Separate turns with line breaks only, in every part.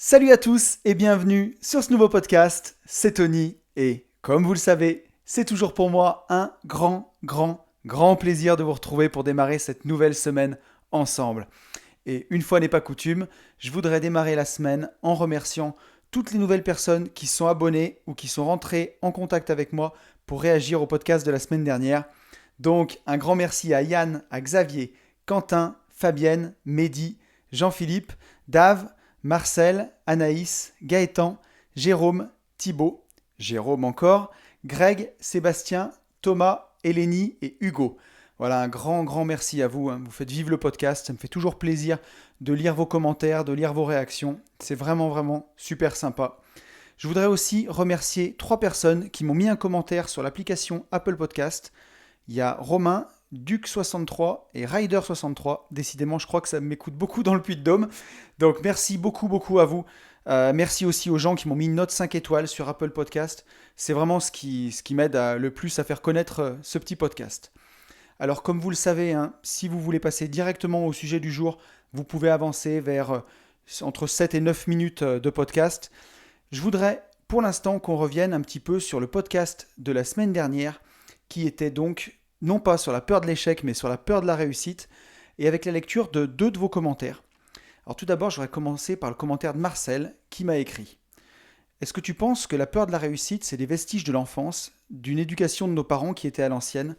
Salut à tous et bienvenue sur ce nouveau podcast, c'est Tony et comme vous le savez, c'est toujours pour moi un grand plaisir de vous retrouver pour démarrer cette nouvelle semaine ensemble. Et une fois n'est pas coutume, je voudrais démarrer la semaine en remerciant toutes les nouvelles personnes qui sont abonnées ou qui sont rentrées en contact avec moi pour réagir au podcast de la semaine dernière. Donc un grand merci à Yann, à Xavier, Quentin, Fabienne, Mehdi, Jean-Philippe, Dave, Marcel, Anaïs, Gaëtan, Jérôme, Thibaut, Jérôme encore, Greg, Sébastien, Thomas, Elénie et Hugo. Voilà, un grand merci à vous. Vous faites vivre le podcast. Ça me fait toujours plaisir de lire vos commentaires, de lire vos réactions. C'est vraiment super sympa. Je voudrais aussi remercier 3 personnes qui m'ont mis un commentaire sur l'application Apple Podcast. Il y a Romain, Duc63 et Rider63. Décidément, je crois que ça m'écoute beaucoup dans le Puy-de-Dôme. Donc merci beaucoup à vous. Merci aussi aux gens qui m'ont mis une note 5 étoiles sur Apple Podcast. C'est vraiment ce qui m'aide le plus à faire connaître ce petit podcast. Alors comme vous le savez, si vous voulez passer directement au sujet du jour, vous pouvez avancer vers entre 7 et 9 minutes de podcast. Je voudrais pour l'instant qu'on revienne un petit peu sur le podcast de la semaine dernière, qui était donc non pas sur la peur de l'échec, mais sur la peur de la réussite, et avec la lecture de 2 de vos commentaires. Alors tout d'abord, j'aurais commencé par le commentaire de Marcel, qui m'a écrit. Est-ce que tu penses que la peur de la réussite, c'est des vestiges de l'enfance, d'une éducation de nos parents qui était à l'ancienne ?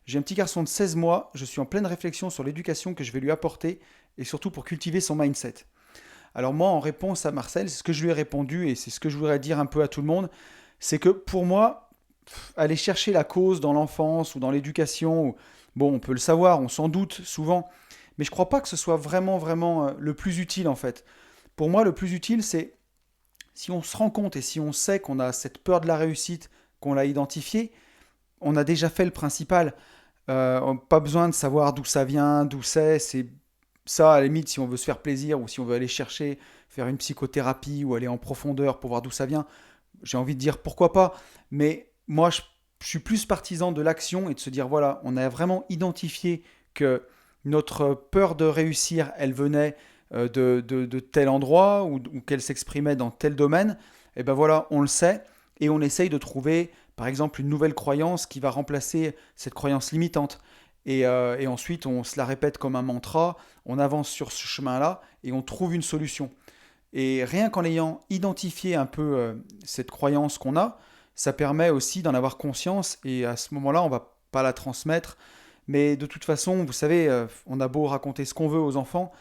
J'ai un petit garçon de 16 mois, je suis en pleine réflexion sur l'éducation que je vais lui apporter, et surtout pour cultiver son mindset. Alors moi, en réponse à Marcel, c'est ce que je lui ai répondu, et c'est ce que je voudrais dire un peu à tout le monde, c'est que pour moi, aller chercher la cause dans l'enfance ou dans l'éducation, bon, on peut le savoir, on s'en doute souvent, mais je ne crois pas que ce soit vraiment le plus utile en fait. Pour moi, le plus utile, c'est si on se rend compte et si on sait qu'on a cette peur de la réussite, qu'on l'a identifiée, on a déjà fait le principal. Pas besoin de savoir d'où ça vient, d'où c'est ça à la limite si on veut se faire plaisir ou si on veut aller chercher, faire une psychothérapie ou aller en profondeur pour voir d'où ça vient. J'ai envie de dire pourquoi pas, mais moi je suis plus partisan de l'action et de se dire voilà, on a vraiment identifié que notre peur de réussir, elle venait de tel endroit ou qu'elle s'exprimait dans tel domaine, et ben voilà, on le sait et on essaye de trouver par exemple une nouvelle croyance qui va remplacer cette croyance limitante. Et ensuite, on se la répète comme un mantra, on avance sur ce chemin-là et on trouve une solution. Et rien qu'en ayant identifié un peu cette croyance qu'on a, ça permet aussi d'en avoir conscience et à ce moment-là, on va pas la transmettre. Mais de toute façon, vous savez, on a beau raconter ce qu'on veut aux enfants,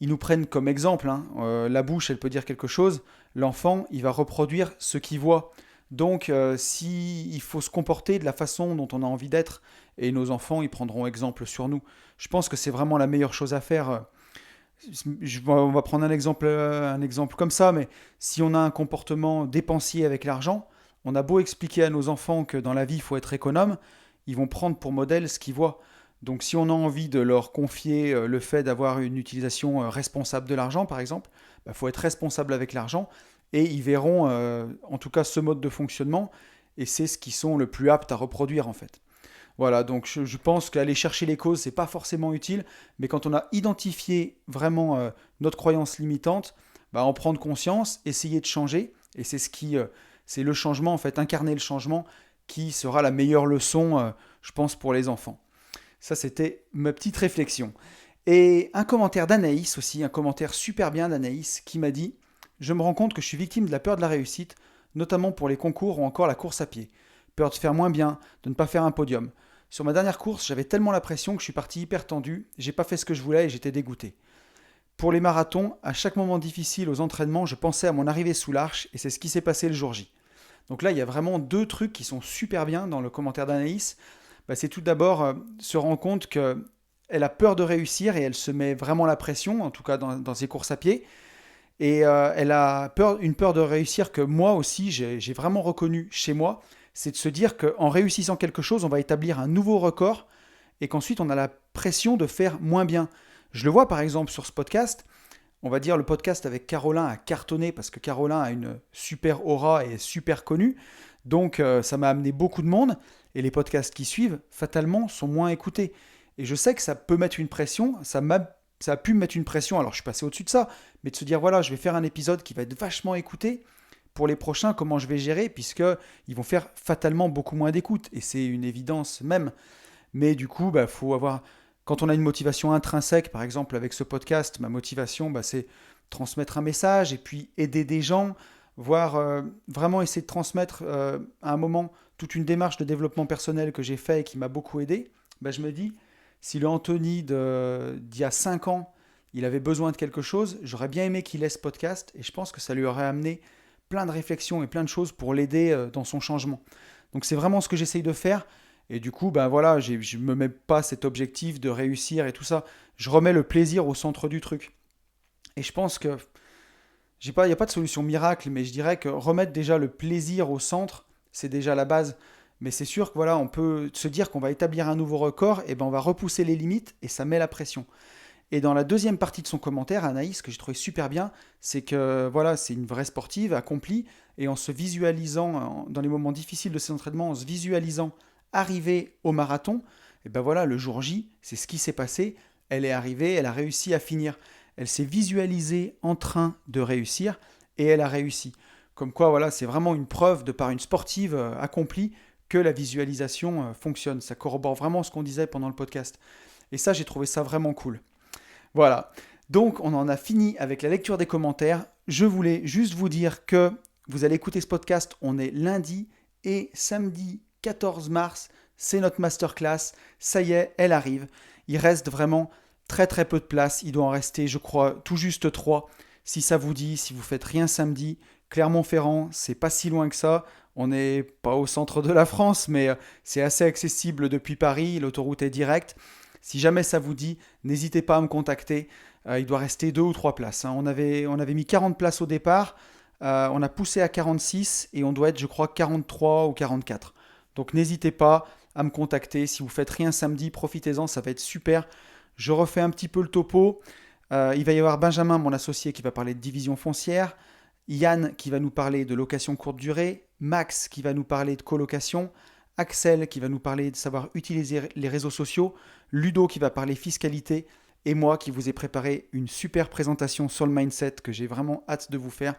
ils nous prennent comme exemple. La bouche, elle peut dire quelque chose. L'enfant, il va reproduire ce qu'il voit. Donc, si il faut se comporter de la façon dont on a envie d'être, et nos enfants, ils prendront exemple sur nous. Je pense que c'est vraiment la meilleure chose à faire. On va prendre un exemple comme ça, mais si on a un comportement dépensier avec l'argent, on a beau expliquer à nos enfants que dans la vie, il faut être économe, ils vont prendre pour modèle ce qu'ils voient. Donc si on a envie de leur confier le fait d'avoir une utilisation responsable de l'argent, par exemple, il faut être responsable avec l'argent et ils verront en tout cas ce mode de fonctionnement et c'est ce qu'ils sont le plus aptes à reproduire en fait. Voilà, donc je pense qu'aller chercher les causes, c'est pas forcément utile, mais quand on a identifié vraiment notre croyance limitante, en prendre conscience, essayer de changer, et c'est le changement en fait, incarner le changement qui sera la meilleure leçon, je pense, pour les enfants. Ça, c'était ma petite réflexion. Et un commentaire d'Anaïs aussi, un commentaire super bien d'Anaïs qui m'a dit je me rends compte que je suis victime de la peur de la réussite, notamment pour les concours ou encore la course à pied. Peur de faire moins bien, de ne pas faire un podium. Sur ma dernière course, j'avais tellement la pression que je suis parti hyper tendu, j'ai pas fait ce que je voulais et j'étais dégoûté. Pour les marathons, à chaque moment difficile aux entraînements, je pensais à mon arrivée sous l'arche et c'est ce qui s'est passé le jour J. Donc là, il y a vraiment 2 trucs qui sont super bien dans le commentaire d'Anaïs. C'est tout d'abord se rendre compte qu'elle a peur de réussir et elle se met vraiment la pression, en tout cas dans ses courses à pied. Et elle a une peur de réussir que moi aussi, j'ai vraiment reconnu chez moi. C'est de se dire qu'en réussissant quelque chose, on va établir un nouveau record et qu'ensuite on a la pression de faire moins bien. Je le vois par exemple sur ce podcast. On va dire le podcast avec Carolin a cartonné parce que Carolin a une super aura et est super connue. Donc ça m'a amené beaucoup de monde et les podcasts qui suivent, fatalement, sont moins écoutés. Et je sais que ça peut mettre une pression, ça a pu me mettre une pression, alors je suis passé au-dessus de ça, mais de se dire, voilà, je vais faire un épisode qui va être vachement écouté. Pour les prochains, comment je vais gérer, puisqu'ils vont faire fatalement beaucoup moins d'écoute, et c'est une évidence même. Mais du coup, faut avoir. Quand on a une motivation intrinsèque, par exemple avec ce podcast, ma motivation, c'est transmettre un message et puis aider des gens, voire vraiment essayer de transmettre à un moment toute une démarche de développement personnel que j'ai fait et qui m'a beaucoup aidé. Je me dis, si le Anthony d'il y a 5 ans, il avait besoin de quelque chose, j'aurais bien aimé qu'il ait ce podcast et je pense que ça lui aurait amené plein de réflexions et plein de choses pour l'aider dans son changement. Donc c'est vraiment ce que j'essaye de faire. Et du coup, voilà, je ne me mets pas cet objectif de réussir et tout ça. Je remets le plaisir au centre du truc. Et je pense que, il n'y a pas de solution miracle, mais je dirais que remettre déjà le plaisir au centre, c'est déjà la base. Mais c'est sûr que voilà, on peut se dire qu'on va établir un nouveau record, et on va repousser les limites et ça met la pression. Et dans la deuxième partie de son commentaire, Anaïs, que j'ai trouvé super bien, c'est que voilà, c'est une vraie sportive accomplie, et en se visualisant, dans les moments difficiles de ses entraînements, en se visualisant arriver au marathon, et voilà, le jour J, c'est ce qui s'est passé. Elle est arrivée, elle a réussi à finir. Elle s'est visualisée en train de réussir, et elle a réussi. Comme quoi, voilà, c'est vraiment une preuve de par une sportive accomplie que la visualisation fonctionne. Ça corrobore vraiment ce qu'on disait pendant le podcast. Et ça, j'ai trouvé ça vraiment cool. Voilà, donc on en a fini avec la lecture des commentaires. Je voulais juste vous dire que vous allez écouter ce podcast, on est lundi et samedi 14 mars, c'est notre masterclass. Ça y est, elle arrive. Il reste vraiment très très peu de place. Il doit en rester, je crois, tout juste 3. Si ça vous dit, si vous faites rien samedi, Clermont-Ferrand, c'est pas si loin que ça. On n'est pas au centre de la France, mais c'est assez accessible depuis Paris. L'autoroute est directe. Si jamais ça vous dit, n'hésitez pas à me contacter. Il doit rester 2 ou 3 places. On avait mis 40 places au départ. On a poussé à 46 et on doit être, je crois, 43 ou 44. Donc n'hésitez pas à me contacter. Si vous faites rien samedi, profitez-en, ça va être super. Je refais un petit peu le topo. Il va y avoir Benjamin, mon associé, qui va parler de division foncière. Yann qui va nous parler de location courte durée. Max qui va nous parler de colocation. Axel qui va nous parler de savoir utiliser les réseaux sociaux. Ludo qui va parler fiscalité. Et moi qui vous ai préparé une super présentation sur le mindset que j'ai vraiment hâte de vous faire.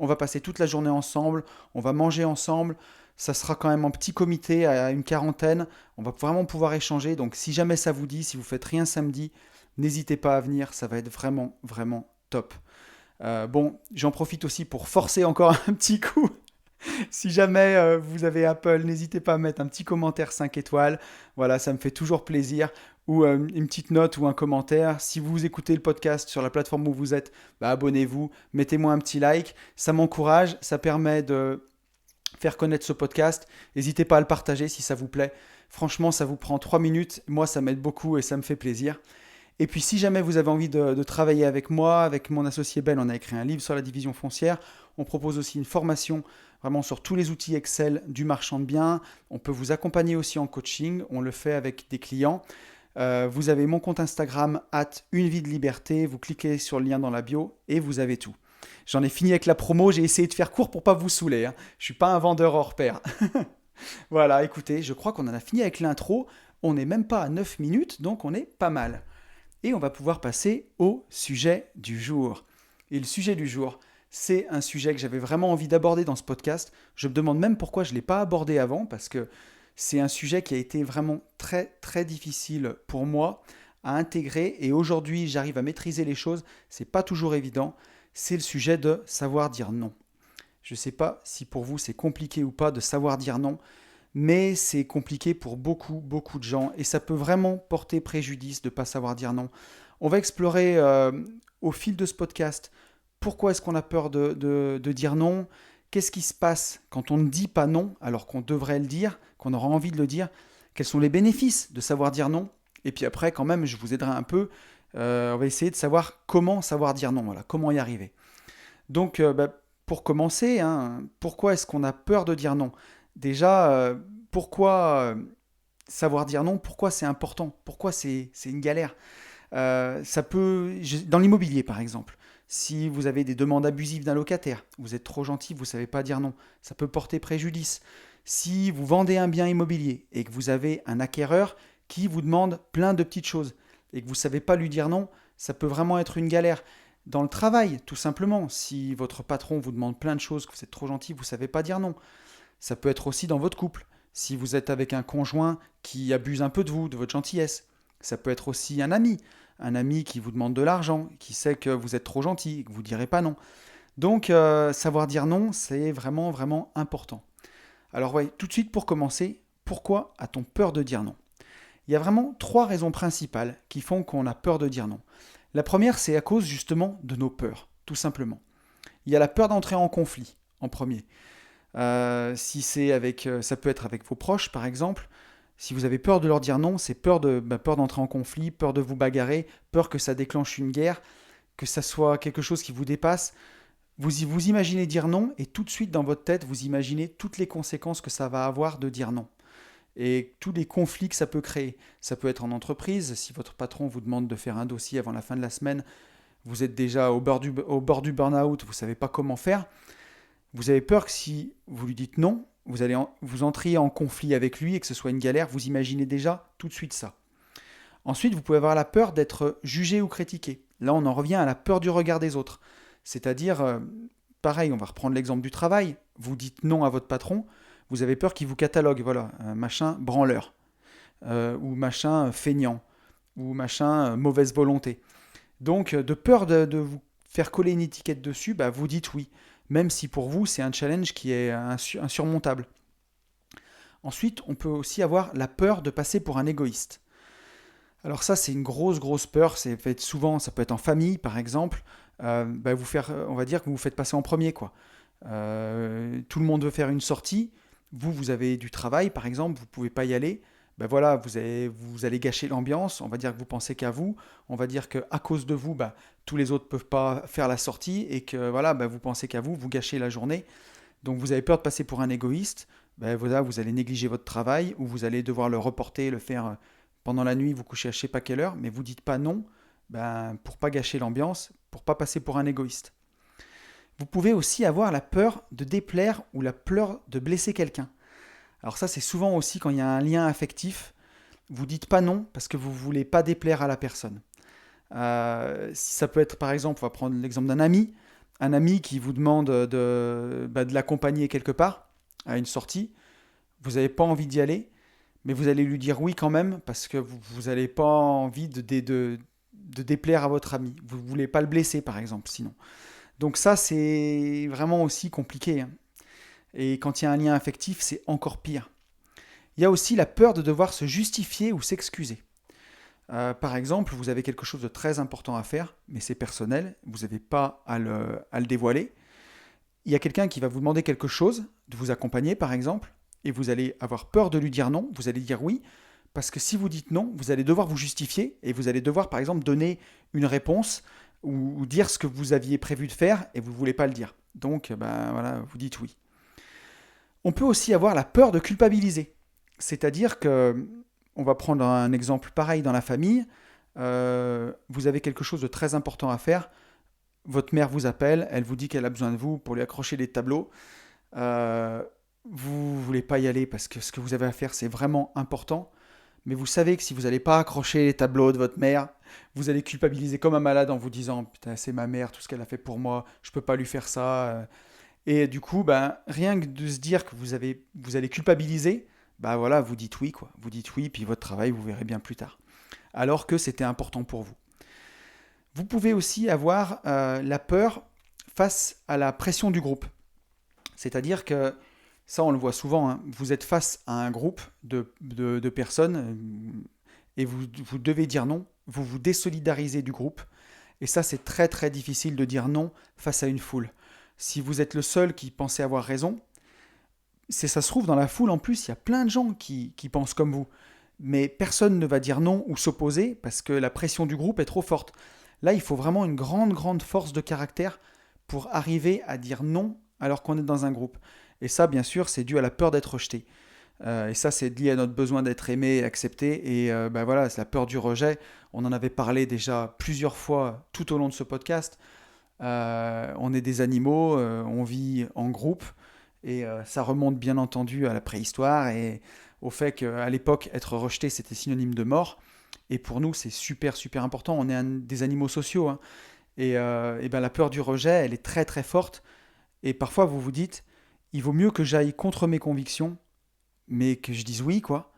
On va passer toute la journée ensemble. On va manger ensemble. Ça sera quand même en petit comité à une quarantaine. On va vraiment pouvoir échanger. Donc si jamais ça vous dit, si vous faites rien samedi, n'hésitez pas à venir. Ça va être vraiment, vraiment top. J'en profite aussi pour forcer encore un petit coup. Si jamais vous avez Apple, n'hésitez pas à mettre un petit commentaire 5 étoiles. Voilà, ça me fait toujours plaisir. Ou une petite note ou un commentaire. Si vous écoutez le podcast sur la plateforme où vous êtes, abonnez-vous, mettez-moi un petit like. Ça m'encourage, ça permet de faire connaître ce podcast. N'hésitez pas à le partager si ça vous plaît. Franchement, ça vous prend 3 minutes. Moi, ça m'aide beaucoup et ça me fait plaisir. Et puis, si jamais vous avez envie de travailler avec moi, avec mon associé Ben, on a écrit un livre sur la division foncière. On propose aussi une formation vraiment sur tous les outils Excel du marchand de biens. On peut vous accompagner aussi en coaching. On le fait avec des clients. Vous avez mon compte Instagram, @unevie-de-liberté. Vous cliquez sur le lien dans la bio et vous avez tout. J'en ai fini avec la promo. J'ai essayé de faire court pour pas vous saouler. Je ne suis pas un vendeur hors pair. Voilà, écoutez, je crois qu'on en a fini avec l'intro. On n'est même pas à 9 minutes, donc on est pas mal. Et on va pouvoir passer au sujet du jour. Et le sujet du jour, c'est un sujet que j'avais vraiment envie d'aborder dans ce podcast. Je me demande même pourquoi je ne l'ai pas abordé avant, parce que c'est un sujet qui a été vraiment très très difficile pour moi à intégrer. Et aujourd'hui, j'arrive à maîtriser les choses. C'est pas toujours évident. C'est le sujet de savoir dire non. Je ne sais pas si pour vous c'est compliqué ou pas de savoir dire non, mais c'est compliqué pour beaucoup, beaucoup de gens et ça peut vraiment porter préjudice de ne pas savoir dire non. On va explorer au fil de ce podcast pourquoi est-ce qu'on a peur de dire non, qu'est-ce qui se passe quand on ne dit pas non alors qu'on devrait le dire, qu'on aura envie de le dire, quels sont les bénéfices de savoir dire non, et puis après quand même je vous aiderai un peu, on va essayer de savoir comment savoir dire non, voilà, comment y arriver. Donc pour commencer, pourquoi est-ce qu'on a peur de dire non? Déjà, pourquoi savoir dire non? Pourquoi c'est important? Pourquoi c'est une galère? Dans l'immobilier par exemple, si vous avez des demandes abusives d'un locataire, vous êtes trop gentil, vous ne savez pas dire non, ça peut porter préjudice. Si vous vendez un bien immobilier et que vous avez un acquéreur qui vous demande plein de petites choses et que vous ne savez pas lui dire non, Ça peut vraiment être une galère. Dans le travail, tout simplement, si votre patron vous demande plein de choses, que vous êtes trop gentil, vous ne savez pas dire non. Ça peut être aussi dans votre couple. Si vous êtes avec un conjoint qui abuse un peu de vous, de votre gentillesse. Ça peut être aussi un ami qui vous demande de l'argent, qui sait que vous êtes trop gentil et que vous ne direz pas non. Donc, savoir dire non, c'est vraiment, vraiment important. Alors, ouais, tout de suite pour commencer, pourquoi a-t-on peur de dire non? Il y a vraiment trois raisons principales qui font qu'on a peur de dire non. La première, c'est à cause justement de nos peurs, tout simplement. Il y a la peur d'entrer en conflit, en premier. Si c'est avec, ça peut être avec vos proches, par exemple. Si vous avez peur de leur dire non, c'est peur d'entrer en conflit, peur de vous bagarrer, peur que ça déclenche une guerre, que ça soit quelque chose qui vous dépasse. Vous imaginez dire non et tout de suite dans votre tête, vous imaginez toutes les conséquences que ça va avoir de dire non et tous les conflits que ça peut créer. Ça peut être en entreprise, si votre patron vous demande de faire un dossier avant la fin de la semaine, vous êtes déjà au bord du burn-out, vous ne savez pas comment faire. Vous avez peur que si vous lui dites non, vous entriez en conflit avec lui et que ce soit une galère, vous imaginez déjà tout de suite ça. Ensuite, vous pouvez avoir la peur d'être jugé ou critiqué. Là, on en revient à la peur du regard des autres. C'est-à-dire, pareil, on va reprendre l'exemple du travail. Vous dites non à votre patron, vous avez peur qu'il vous catalogue, voilà, machin branleur, ou machin feignant, ou machin mauvaise volonté. Donc, de peur de vous faire coller une étiquette dessus, bah, vous dites oui, même si pour vous, c'est un challenge qui est insurmontable. Ensuite, on peut aussi avoir la peur de passer pour un égoïste. Alors ça, c'est une grosse, grosse peur. C'est fait souvent, ça peut être en famille, par exemple. On va dire que vous vous faites passer en premier, quoi. Tout le monde veut faire une sortie. Vous avez du travail, par exemple, vous ne pouvez pas y aller. Ben voilà, vous allez gâcher l'ambiance. On va dire que vous pensez qu'à vous. On va dire qu'à cause de vous, tous les autres ne peuvent pas faire la sortie et que voilà, vous pensez qu'à vous, vous gâchez la journée. Donc vous avez peur de passer pour un égoïste. Ben voilà, vous allez négliger votre travail ou vous allez devoir le reporter, le faire pendant la nuit, vous couchez à je sais pas quelle heure, mais vous dites pas non pour pas gâcher l'ambiance, pour pas passer pour un égoïste. Vous pouvez aussi avoir la peur de déplaire ou la peur de blesser quelqu'un. Alors ça, c'est souvent aussi quand il y a un lien affectif, vous dites pas non parce que vous voulez pas déplaire à la personne. Si ça peut être par exemple, on va prendre l'exemple un ami qui vous demande de l'accompagner quelque part à une sortie, vous n'avez pas envie d'y aller, mais vous allez lui dire oui quand même parce que vous n'avez pas envie de déplaire à votre ami. Vous ne voulez pas le blesser par exemple, sinon. Donc ça, c'est vraiment aussi compliqué, hein. Et quand il y a un lien affectif, c'est encore pire. Il y a aussi la peur de devoir se justifier ou s'excuser. Par exemple, vous avez quelque chose de très important à faire, mais c'est personnel, vous n'avez pas à le dévoiler. Il y a quelqu'un qui va vous demander quelque chose, de vous accompagner par exemple, et vous allez avoir peur de lui dire non, vous allez dire oui, parce que si vous dites non, vous allez devoir vous justifier, et vous allez devoir par exemple donner une réponse, ou dire ce que vous aviez prévu de faire, et vous ne voulez pas le dire. Donc, voilà, vous dites oui. On peut aussi avoir la peur de culpabiliser. C'est-à-dire que, on va prendre un exemple pareil dans la famille, vous avez quelque chose de très important à faire, votre mère vous appelle, elle vous dit qu'elle a besoin de vous pour lui accrocher des tableaux, euh, vous ne voulez pas y aller parce que ce que vous avez à faire c'est vraiment important, mais vous savez que si vous n'allez pas accrocher les tableaux de votre mère, vous allez culpabiliser comme un malade en vous disant putain c'est ma mère, tout ce qu'elle a fait pour moi, je ne peux pas lui faire ça. Et du coup, rien que de se dire que vous allez culpabiliser, voilà, vous dites oui, quoi. Vous dites oui, puis votre travail, vous verrez bien plus tard. Alors que c'était important pour vous. Vous pouvez aussi avoir la peur face à la pression du groupe. C'est-à-dire que, ça on le voit souvent, hein, vous êtes face à un groupe de personnes et vous devez dire non, vous vous désolidarisez du groupe. Et ça, c'est très très difficile de dire non face à une foule. Si vous êtes le seul qui pensez avoir raison, ça se trouve dans la foule en plus, il y a plein de gens qui pensent comme vous. Mais personne ne va dire non ou s'opposer parce que la pression du groupe est trop forte. Là, il faut vraiment une grande, grande force de caractère pour arriver à dire non alors qu'on est dans un groupe. Et ça, bien sûr, c'est dû à la peur d'être rejeté. Et ça, c'est lié à notre besoin d'être aimé et accepté. Et voilà, c'est la peur du rejet. On en avait parlé déjà plusieurs fois tout au long de ce podcast. On est des animaux, on vit en groupe. Et ça remonte bien entendu à la préhistoire et au fait qu'à l'époque, être rejeté, c'était synonyme de mort. Et pour nous, c'est super, super important. On est des animaux sociaux, hein. Et ben, la peur du rejet, elle est très, très forte. Et parfois, vous vous dites, il vaut mieux que j'aille contre mes convictions, mais que je dise oui, quoi,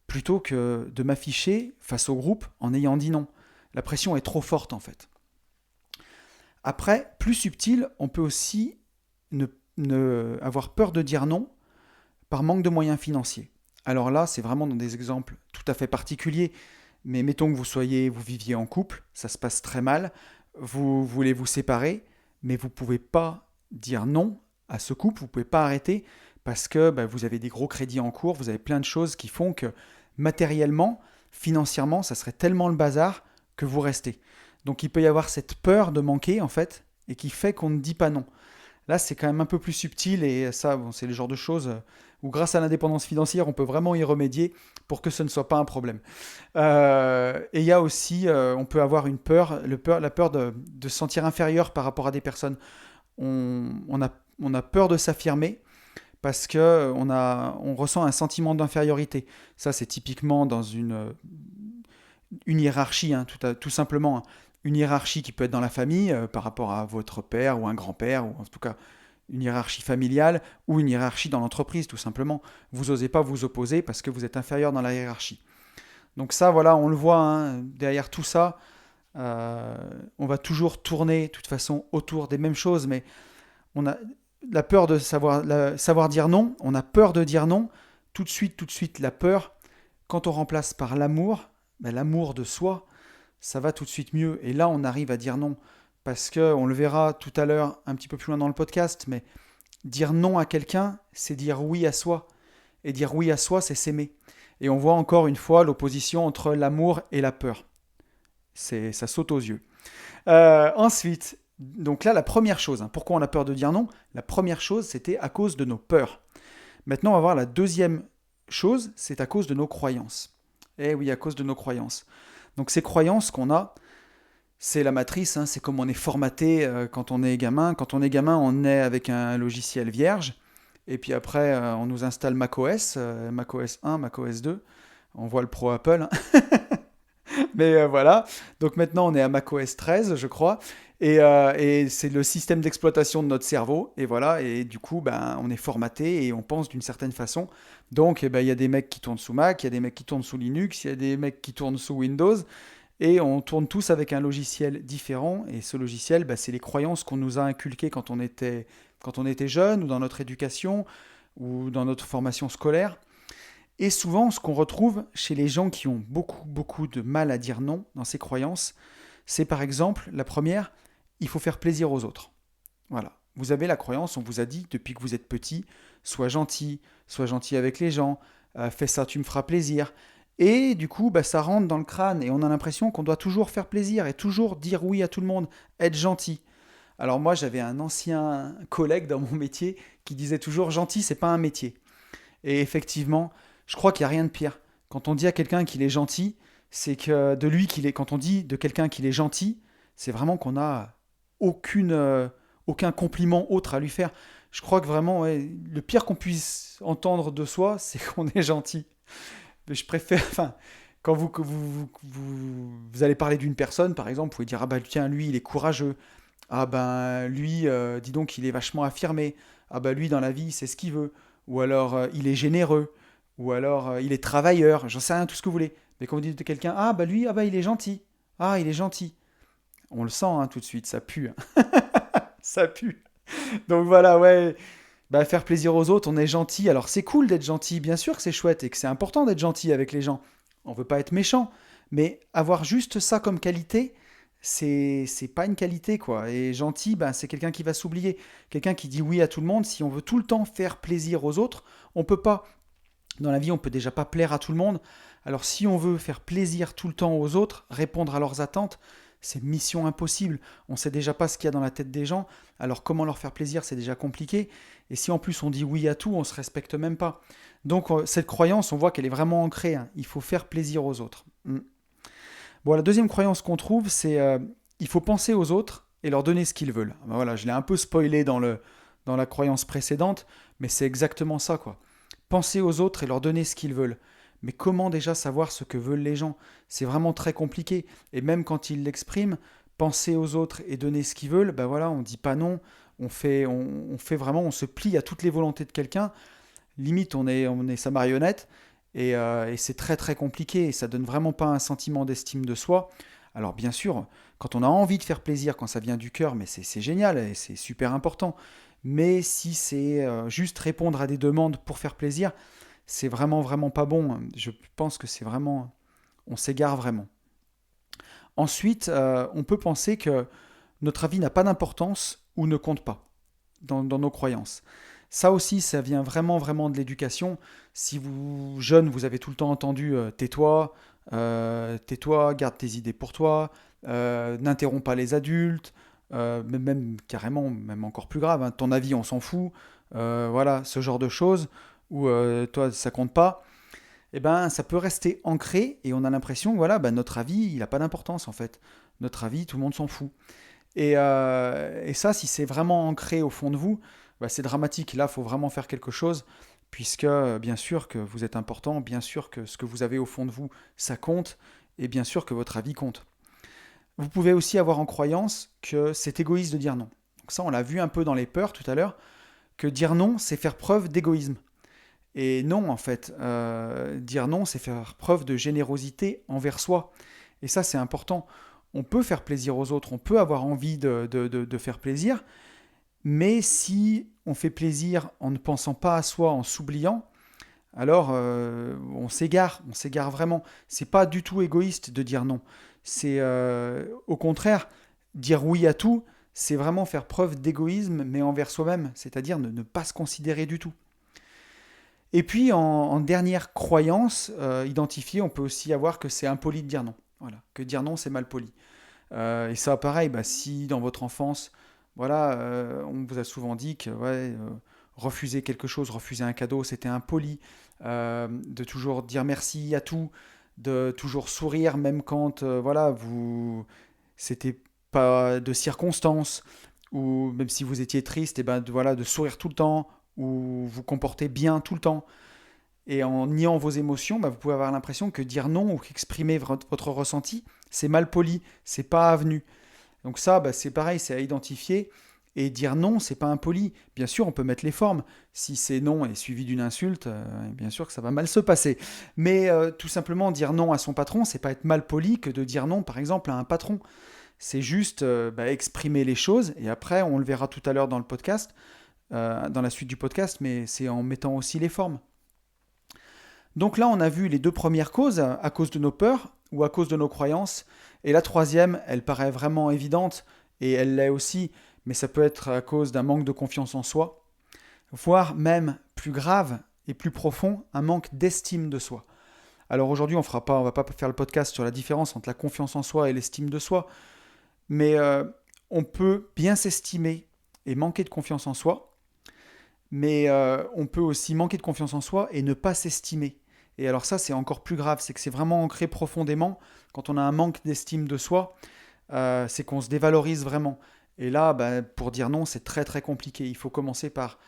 plutôt que de m'afficher face au groupe en ayant dit non. La pression est trop forte, en fait. Après, plus subtil, on peut aussi avoir peur de dire non par manque de moyens financiers. Alors là, c'est vraiment dans des exemples tout à fait particuliers, mais mettons que vous viviez en couple, ça se passe très mal, vous voulez vous séparer, mais vous ne pouvez pas dire non à ce couple, vous ne pouvez pas arrêter parce que vous avez des gros crédits en cours, vous avez plein de choses qui font que matériellement, financièrement, ça serait tellement le bazar que vous restez. Donc il peut y avoir cette peur de manquer en fait, et qui fait qu'on ne dit pas non. Là, c'est quand même un peu plus subtil et ça, bon, c'est le genre de choses où grâce à l'indépendance financière, on peut vraiment y remédier pour que ce ne soit pas un problème. Et il y a aussi, on peut avoir une peur, la peur de se sentir inférieur par rapport à des personnes. On a peur de s'affirmer parce que on ressent un sentiment d'infériorité. Ça, c'est typiquement dans une hiérarchie, hein, tout simplement, hein. Une hiérarchie qui peut être dans la famille par rapport à votre père ou un grand-père, ou en tout cas une hiérarchie familiale, ou une hiérarchie dans l'entreprise, tout simplement. Vous n'osez pas vous opposer parce que vous êtes inférieur dans la hiérarchie. Donc ça, voilà, on le voit, hein, derrière tout ça, on va toujours tourner, de toute façon, autour des mêmes choses, mais on a la peur de savoir dire non, on a peur de dire non, tout de suite, la peur, quand on remplace par l'amour, l'amour de soi, ça va tout de suite mieux. Et là, on arrive à dire non. Parce que, on le verra tout à l'heure, un petit peu plus loin dans le podcast, mais dire non à quelqu'un, c'est dire oui à soi. Et dire oui à soi, c'est s'aimer. Et on voit encore une fois l'opposition entre l'amour et la peur. Ça saute aux yeux. Ensuite, donc là, la première chose, hein, pourquoi on a peur de dire non? La première chose, c'était à cause de nos peurs. Maintenant, on va voir la deuxième chose, c'est à cause de nos croyances. Eh oui, à cause de nos croyances. Donc ces croyances qu'on a, c'est la matrice, hein, c'est comme on est formaté quand on est gamin. Quand on est gamin, on est avec un logiciel vierge, et puis après, on nous installe macOS, macOS 1, macOS 2. On voit le pro Apple, hein. Mais voilà, donc maintenant on est à macOS 13, je crois, et c'est le système d'exploitation de notre cerveau, et voilà, et du coup, on est formaté et on pense d'une certaine façon. Donc, il y a des mecs qui tournent sous Mac, il y a des mecs qui tournent sous Linux, il y a des mecs qui tournent sous Windows, et on tourne tous avec un logiciel différent, et ce logiciel, c'est les croyances qu'on nous a inculquées quand on était jeune, ou dans notre éducation, ou dans notre formation scolaire. Et souvent, ce qu'on retrouve chez les gens qui ont beaucoup, beaucoup de mal à dire non dans ces croyances, c'est par exemple, la première, il faut faire plaisir aux autres. Voilà. Vous avez la croyance, on vous a dit depuis que vous êtes petit, sois gentil avec les gens, fais ça, tu me feras plaisir. Et du coup, ça rentre dans le crâne et on a l'impression qu'on doit toujours faire plaisir et toujours dire oui à tout le monde, être gentil. Alors moi, j'avais un ancien collègue dans mon métier qui disait toujours gentil, c'est pas un métier. Et effectivement, je crois qu'il n'y a rien de pire. Quand on dit à quelqu'un qu'il est gentil, c'est que de lui qu'il est. Quand on dit de quelqu'un qu'il est gentil, c'est vraiment qu'on n'a aucun compliment autre à lui faire. Je crois que vraiment, ouais, le pire qu'on puisse entendre de soi, c'est qu'on est gentil. Mais je préfère. Enfin, quand vous allez parler d'une personne, par exemple, vous pouvez dire ah bah tiens, lui, il est courageux. Ah ben lui, dis donc, il est vachement affirmé. Ah bah lui, dans la vie, c'est ce qu'il veut. Ou alors, il est généreux. Ou alors, il est travailleur. J'en sais rien, tout ce que vous voulez. Mais quand vous dites de quelqu'un, ah bah lui, ah bah il est gentil. Ah, il est gentil. On le sent, hein, tout de suite, ça pue, hein. Ça pue. Donc voilà, ouais. Faire plaisir aux autres, on est gentil. Alors c'est cool d'être gentil, bien sûr que c'est chouette et que c'est important d'être gentil avec les gens. On veut pas être méchant. Mais avoir juste ça comme qualité, c'est pas une qualité, quoi. Et gentil, c'est quelqu'un qui va s'oublier. Quelqu'un qui dit oui à tout le monde. Si on veut tout le temps faire plaisir aux autres, on peut pas. Dans la vie, on peut déjà pas plaire à tout le monde. Alors si on veut faire plaisir tout le temps aux autres, répondre à leurs attentes, c'est mission impossible. On sait déjà pas ce qu'il y a dans la tête des gens. Alors comment leur faire plaisir, c'est déjà compliqué. Et si en plus on dit oui à tout, on se respecte même pas. Donc cette croyance, on voit qu'elle est vraiment ancrée, hein. Il faut faire plaisir aux autres. Bon, la deuxième croyance qu'on trouve, c'est il faut penser aux autres et leur donner ce qu'ils veulent. Voilà, je l'ai un peu spoilé dans la croyance précédente, mais c'est exactement ça, quoi. Penser aux autres et leur donner ce qu'ils veulent. Mais comment déjà savoir ce que veulent les gens? C'est vraiment très compliqué. Et même quand ils l'expriment, penser aux autres et donner ce qu'ils veulent, ben voilà, on dit pas non, on fait vraiment, on se plie à toutes les volontés de quelqu'un. Limite, on est sa marionnette. Et c'est très très compliqué et ça donne vraiment pas un sentiment d'estime de soi. Alors bien sûr, quand on a envie de faire plaisir, quand ça vient du cœur, mais c'est génial et c'est super important. Mais si c'est juste répondre à des demandes pour faire plaisir, c'est vraiment vraiment pas bon. Je pense que c'est vraiment, on s'égare vraiment. Ensuite, on peut penser que notre avis n'a pas d'importance ou ne compte pas dans nos croyances. Ça aussi, ça vient vraiment, vraiment de l'éducation. Si vous, jeune, vous avez tout le temps entendu tais-toi, tais-toi, garde tes idées pour toi, n'interromps pas les adultes, même carrément, même encore plus grave, hein, ton avis, on s'en fout, voilà, ce genre de choses, où toi, ça compte pas, eh ben, ça peut rester ancré et on a l'impression que voilà, ben, notre avis, il n'a pas d'importance en fait. Notre avis, tout le monde s'en fout. Et ça, si c'est vraiment ancré au fond de vous, bah, c'est dramatique. Là, il faut vraiment faire quelque chose, puisque bien sûr que vous êtes important, bien sûr que ce que vous avez au fond de vous, ça compte, et bien sûr que votre avis compte. Vous pouvez aussi avoir en croyance que c'est égoïste de dire non. Donc ça, on l'a vu un peu dans les peurs tout à l'heure, que dire non, c'est faire preuve d'égoïsme. Et non, en fait, dire non, c'est faire preuve de générosité envers soi. Et ça, c'est important. On peut faire plaisir aux autres, on peut avoir envie de faire plaisir, mais si on fait plaisir en ne pensant pas à soi, en s'oubliant, alors on s'égare vraiment. C'est pas du tout égoïste de dire non. C'est au contraire, dire oui à tout, c'est vraiment faire preuve d'égoïsme, mais envers soi-même, c'est-à-dire ne pas se considérer du tout. Et puis en dernière croyance identifiée, on peut aussi avoir que c'est impoli de dire non. Voilà, que dire non, c'est mal poli. Et ça, pareil, bah, si dans votre enfance, voilà, on vous a souvent dit que ouais, refuser quelque chose, refuser un cadeau, c'était impoli, de toujours dire merci à tout, de toujours sourire même quand voilà, c'était pas de circonstances, ou même si vous étiez triste, et ben voilà, de sourire tout le temps, ou vous comporter bien tout le temps. Et en niant vos émotions, bah, vous pouvez avoir l'impression que dire non ou qu'exprimer votre ressenti, c'est mal poli, c'est pas avenu. Donc ça, bah, c'est pareil, c'est à identifier. Et dire non, c'est pas impoli. Bien sûr, on peut mettre les formes. Si c'est non et suivi d'une insulte, bien sûr que ça va mal se passer. Mais tout simplement dire non à son patron, c'est pas être mal poli que de dire non, par exemple, à un patron. C'est juste bah, exprimer les choses. Et après, on le verra tout à l'heure dans le podcast, dans la suite du podcast, mais c'est en mettant aussi les formes. Donc là, on a vu les deux premières causes, à cause de nos peurs ou à cause de nos croyances. Et la troisième, elle paraît vraiment évidente, et elle l'est aussi, mais ça peut être à cause d'un manque de confiance en soi, voire même plus grave et plus profond, un manque d'estime de soi. Alors aujourd'hui, on va pas faire le podcast sur la différence entre la confiance en soi et l'estime de soi, mais on peut bien s'estimer et manquer de confiance en soi, mais on peut aussi manquer de confiance en soi et ne pas s'estimer. Et alors ça, c'est encore plus grave, c'est que c'est vraiment ancré profondément. Quand on a un manque d'estime de soi, c'est qu'on se dévalorise vraiment. Et là, bah, pour dire non, c'est très très compliqué. Il faut commencer par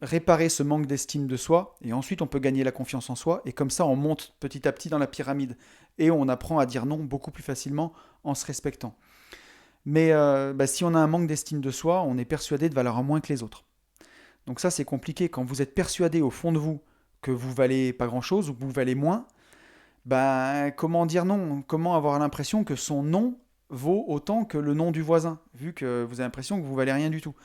réparer ce manque d'estime de soi, et ensuite on peut gagner la confiance en soi, et comme ça on monte petit à petit dans la pyramide, et on apprend à dire non beaucoup plus facilement en se respectant. Mais bah, si on a un manque d'estime de soi, on est persuadé de valoir moins que les autres. Donc ça, c'est compliqué. Quand vous êtes persuadé au fond de vous que vous valez pas grand-chose ou que vous valez moins, ben, comment dire non? Comment avoir l'impression que son non vaut autant que le nom du voisin, vu que vous avez l'impression que vous valez rien du tout.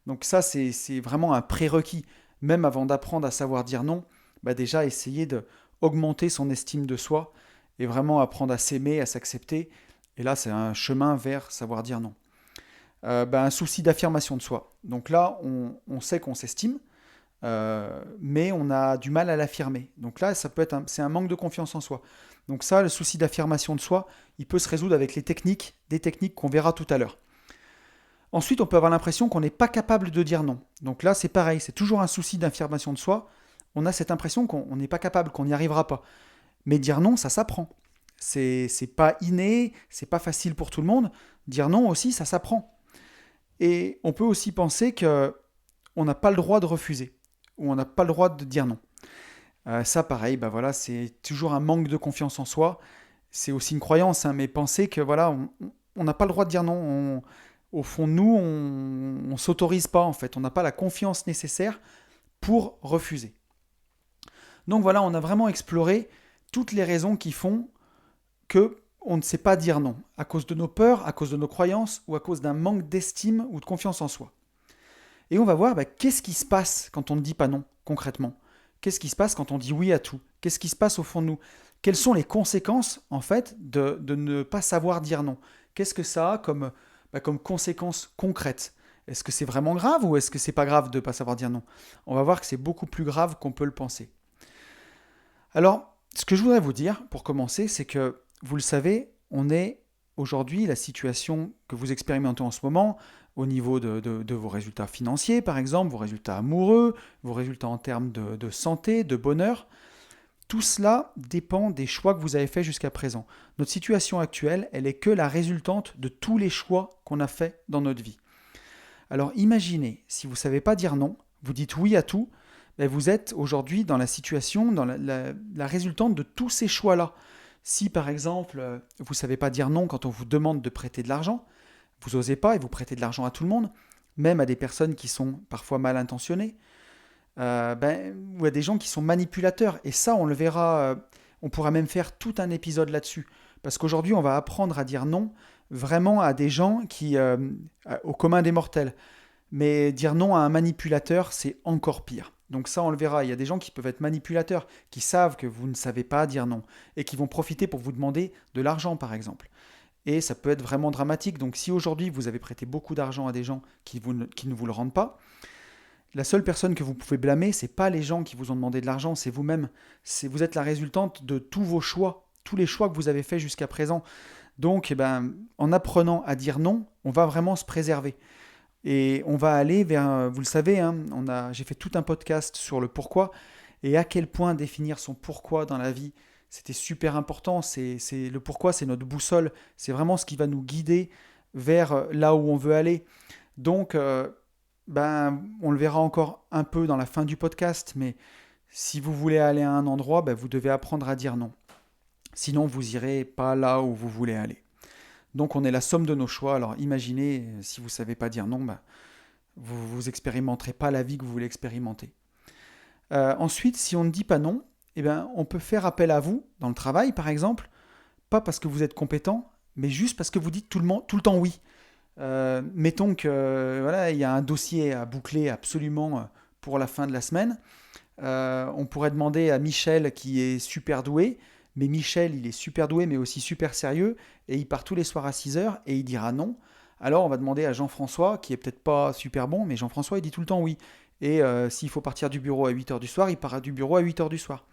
Donc ça, c'est vraiment un prérequis. Même avant d'apprendre à savoir dire non, bah déjà essayer de augmenter son estime de soi et vraiment apprendre à s'aimer, à s'accepter. Et là, c'est un chemin vers savoir dire non. Un souci d'affirmation de soi. Donc là, on sait qu'on s'estime, mais on a du mal à l'affirmer. Donc là, c'est un manque de confiance en soi. Donc ça, le souci d'affirmation de soi, il peut se résoudre avec des techniques qu'on verra tout à l'heure. Ensuite, on peut avoir l'impression qu'on n'est pas capable de dire non. Donc là, c'est pareil, c'est toujours un souci d'affirmation de soi. On a cette impression qu'on n'est pas capable, qu'on n'y arrivera pas. Mais dire non, ça s'apprend. C'est pas inné, c'est pas facile pour tout le monde. Dire non aussi, ça s'apprend. Et on peut aussi penser qu'on n'a pas le droit de refuser, ou on n'a pas le droit de dire non. Ça, pareil, bah voilà, c'est toujours un manque de confiance en soi. C'est aussi une croyance, hein, mais penser que voilà, on n'a pas le droit de dire non. Au fond de nous, on s'autorise pas en fait. On n'a pas la confiance nécessaire pour refuser. Donc voilà, on a vraiment exploré toutes les raisons qui font que on ne sait pas dire non, à cause de nos peurs, à cause de nos croyances ou à cause d'un manque d'estime ou de confiance en soi. Et on va voir qu'est-ce qui se passe quand on ne dit pas non, concrètement. Qu'est-ce qui se passe quand on dit oui à tout? Qu'est-ce qui se passe au fond de nous? Quelles sont les conséquences, en fait, de ne pas savoir dire non? Qu'est-ce que ça a comme conséquences concrètes? Est-ce que c'est vraiment grave ou est-ce que c'est pas grave de ne pas savoir dire non? On va voir que c'est beaucoup plus grave qu'on peut le penser. Alors, ce que je voudrais vous dire, pour commencer, c'est que, vous le savez, on est aujourd'hui, la situation que vous expérimentez en ce moment, au niveau de vos résultats financiers, par exemple, vos résultats amoureux, vos résultats en termes de santé, de bonheur, tout cela dépend des choix que vous avez faits jusqu'à présent. Notre situation actuelle, elle est que la résultante de tous les choix qu'on a faits dans notre vie. Alors imaginez, si vous ne savez pas dire non, vous dites oui à tout, vous êtes aujourd'hui dans la situation, dans la résultante de tous ces choix-là. Si par exemple, vous ne savez pas dire non quand on vous demande de prêter de l'argent, vous n'osez pas et vous prêtez de l'argent à tout le monde, même à des personnes qui sont parfois mal intentionnées, ou à des gens qui sont manipulateurs. Et ça, on le verra, on pourra même faire tout un épisode là-dessus. Parce qu'aujourd'hui, on va apprendre à dire non vraiment à des gens au commun des mortels. Mais dire non à un manipulateur, c'est encore pire. Donc ça, on le verra. Il y a des gens qui peuvent être manipulateurs, qui savent que vous ne savez pas dire non, et qui vont profiter pour vous demander de l'argent, par exemple. Et ça peut être vraiment dramatique. Donc si aujourd'hui, vous avez prêté beaucoup d'argent à des gens qui ne vous le rendent pas, la seule personne que vous pouvez blâmer, c'est pas les gens qui vous ont demandé de l'argent, c'est vous-même. Vous êtes la résultante de tous vos choix, tous les choix que vous avez faits jusqu'à présent. Donc, en apprenant à dire non, on va vraiment se préserver. Et on va aller vers, vous le savez, hein, j'ai fait tout un podcast sur le pourquoi et à quel point définir son pourquoi dans la vie, c'était super important. Le pourquoi, c'est notre boussole, c'est vraiment ce qui va nous guider vers là où on veut aller. Donc, on le verra encore un peu dans la fin du podcast, mais si vous voulez aller à un endroit, vous devez apprendre à dire non. Sinon, vous irez pas là où vous voulez aller. Donc on est la somme de nos choix. Alors imaginez, si vous ne savez pas dire non, vous n'expérimenterez pas la vie que vous voulez expérimenter. Ensuite, si on ne dit pas non, on peut faire appel à vous, dans le travail par exemple, pas parce que vous êtes compétent, mais juste parce que vous dites tout le temps oui. Mettons que voilà, il y a un dossier à boucler absolument pour la fin de la semaine. On pourrait demander à Michel qui est super doué, mais Michel il est super doué mais aussi super sérieux et il part tous les soirs à 6 heures et il dira non. Alors on va demander à Jean-François qui est peut-être pas super bon mais Jean-François il dit tout le temps oui. Et s'il faut partir du bureau à 8 heures du soir, il part du bureau à 8 heures du soir.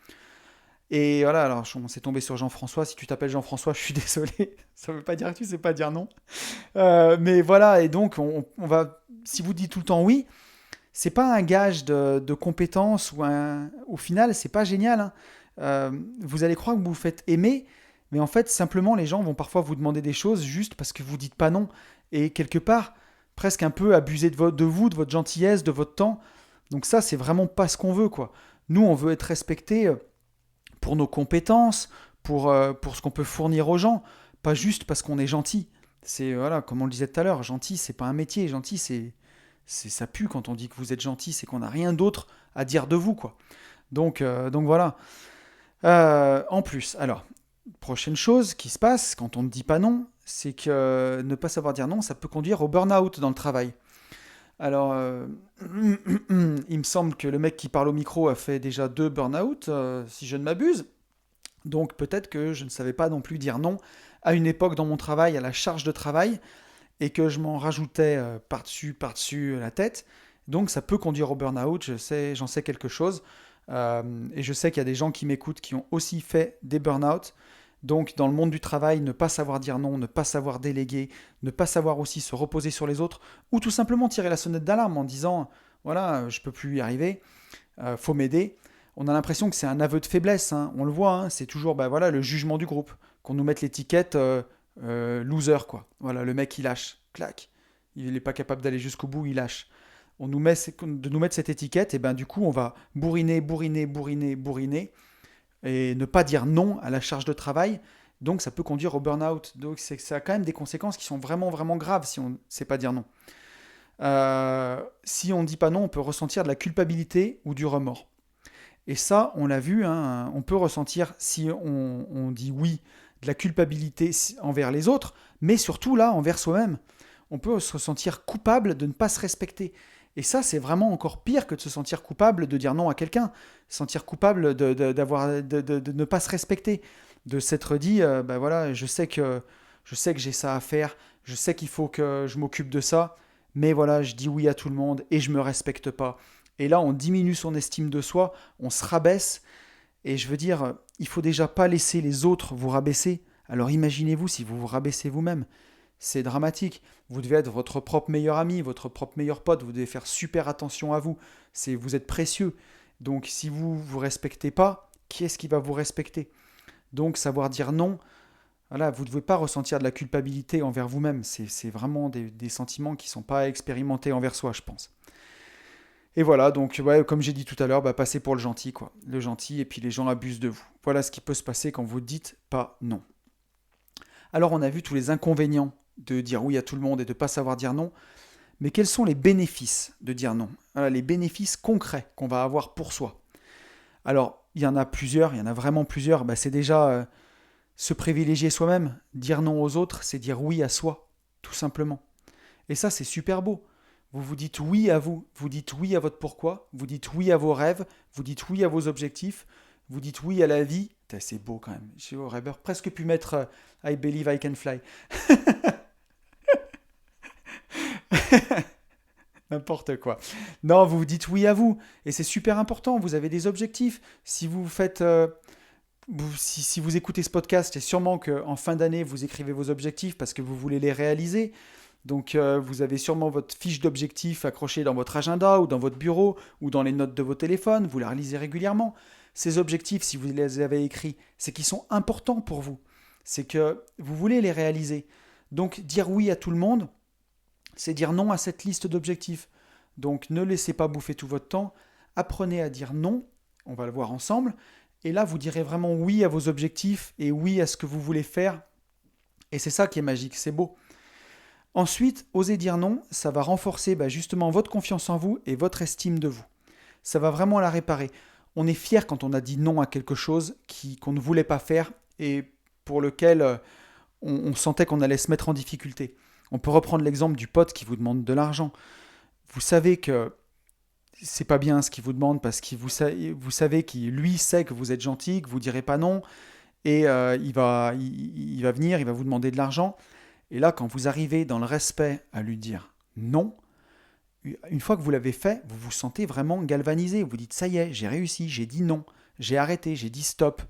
Et voilà, alors on s'est tombé sur Jean-François. Si tu t'appelles Jean-François, je suis désolé. Ça ne veut pas dire que tu sais pas dire non. Mais voilà, et donc on va, si vous dites tout le temps oui, c'est pas un gage de compétence au final, c'est pas génial, hein. Vous allez croire que vous vous faites aimer, mais en fait, simplement, les gens vont parfois vous demander des choses juste parce que vous dites pas non. Et quelque part, presque un peu abuser de vous, de votre gentillesse, de votre temps. Donc ça, c'est vraiment pas ce qu'on veut, quoi. Nous, on veut être respecté pour nos compétences, pour ce qu'on peut fournir aux gens, pas juste parce qu'on est gentil. C'est, voilà, comme on le disait tout à l'heure, gentil, c'est pas un métier. Gentil, ça pue quand on dit que vous êtes gentil, c'est qu'on n'a rien d'autre à dire de vous, quoi. Donc voilà. En plus, alors, prochaine chose qui se passe quand on ne dit pas non, c'est que ne pas savoir dire non, ça peut conduire au burn-out dans le travail. Alors, il me semble que le mec qui parle au micro a fait déjà 2 burn-out, si je ne m'abuse. Donc peut-être que je ne savais pas non plus dire non à une époque dans mon travail, à la charge de travail, et que je m'en rajoutais par-dessus la tête. Donc ça peut conduire au burn-out, j'en sais quelque chose. Et je sais qu'il y a des gens qui m'écoutent qui ont aussi fait des burn-out. Donc dans le monde du travail, ne pas savoir dire non, ne pas savoir déléguer, ne pas savoir aussi se reposer sur les autres, ou tout simplement tirer la sonnette d'alarme en disant, voilà, je peux plus y arriver, faut m'aider. On a l'impression que c'est un aveu de faiblesse, hein. On le voit, hein, c'est toujours voilà, le jugement du groupe, qu'on nous mette l'étiquette loser, quoi. Voilà, le mec il lâche, clac. Il n'est pas capable d'aller jusqu'au bout, il lâche. de nous mettre cette étiquette, et ben du coup on va bourriner, bourriner, bourriner, bourriner, et ne pas dire non à la charge de travail. Donc ça peut conduire au burn-out. Donc ça a quand même des conséquences qui sont vraiment, vraiment graves si on ne sait pas dire non. Si on ne dit pas non, on peut ressentir de la culpabilité ou du remords. Et ça, on l'a vu, hein, on peut ressentir, si on dit oui, de la culpabilité envers les autres, mais surtout là, envers soi-même. On peut se sentir coupable de ne pas se respecter. Et ça, c'est vraiment encore pire que de se sentir coupable de dire non à quelqu'un. Se sentir coupable de ne pas se respecter. De s'être dit, bah voilà, je sais que j'ai ça à faire, je sais qu'il faut que je m'occupe de ça, mais voilà, je dis oui à tout le monde et je ne me respecte pas. Et là, on diminue son estime de soi, on se rabaisse. Et je veux dire, il faut déjà pas laisser les autres vous rabaisser. Alors imaginez-vous si vous vous rabaissez vous-même. C'est dramatique. Vous devez être votre propre meilleur ami, votre propre meilleur pote. Vous devez faire super attention à vous. Vous êtes précieux. Donc si vous ne vous respectez pas, qui est-ce qui va vous respecter? Donc savoir dire non, voilà, vous ne devez pas ressentir de la culpabilité envers vous-même. C'est vraiment des sentiments qui ne sont pas expérimentés envers soi, je pense. Et voilà, donc ouais, comme j'ai dit tout à l'heure, bah, passez pour le gentil, quoi. Le gentil, et puis les gens abusent de vous. Voilà ce qui peut se passer quand vous dites pas non. Alors on a vu tous les inconvénients de dire oui à tout le monde et de ne pas savoir dire non, mais quels sont les bénéfices de dire non? Voilà, les bénéfices concrets qu'on va avoir pour soi. Alors, il y en a plusieurs, il y en a vraiment plusieurs. Bah, c'est déjà se privilégier soi-même. Dire non aux autres, c'est dire oui à soi, tout simplement. Et ça, c'est super beau. Vous vous dites oui à vous, vous dites oui à votre pourquoi, vous dites oui à vos rêves, vous dites oui à vos objectifs, vous dites oui à la vie. C'est beau quand même. J'aurais presque pu mettre I believe I can fly. N'importe quoi. Non, vous vous dites oui à vous. Et c'est super important. Vous avez des objectifs. Si vous faites. Si vous écoutez ce podcast, c'est sûrement qu'en fin d'année, vous écrivez vos objectifs parce que vous voulez les réaliser. Donc, vous avez sûrement votre fiche d'objectifs accrochée dans votre agenda ou dans votre bureau ou dans les notes de vos téléphones. Vous la relisez régulièrement. Ces objectifs, si vous les avez écrits, c'est qu'ils sont importants pour vous. C'est que vous voulez les réaliser. Donc, dire oui à tout le monde, c'est dire non à cette liste d'objectifs. Donc, ne laissez pas bouffer tout votre temps. Apprenez à dire non. On va le voir ensemble. Et là, vous direz vraiment oui à vos objectifs et oui à ce que vous voulez faire. Et c'est ça qui est magique, c'est beau. Ensuite, oser dire non, ça va renforcer justement votre confiance en vous et votre estime de vous. Ça va vraiment la réparer. On est fier quand on a dit non à quelque chose qu'on ne voulait pas faire et pour lequel on sentait qu'on allait se mettre en difficulté. On peut reprendre l'exemple du pote qui vous demande de l'argent. Vous savez que c'est pas bien ce qu'il vous demande parce que vous savez qu'il lui sait que vous êtes gentil, que vous direz pas non et il va venir, il va vous demander de l'argent. Et là, quand vous arrivez dans le respect à lui dire non, une fois que vous l'avez fait, vous vous sentez vraiment galvanisé. Vous dites ça y est, j'ai réussi, j'ai dit non, j'ai arrêté, j'ai dit stop.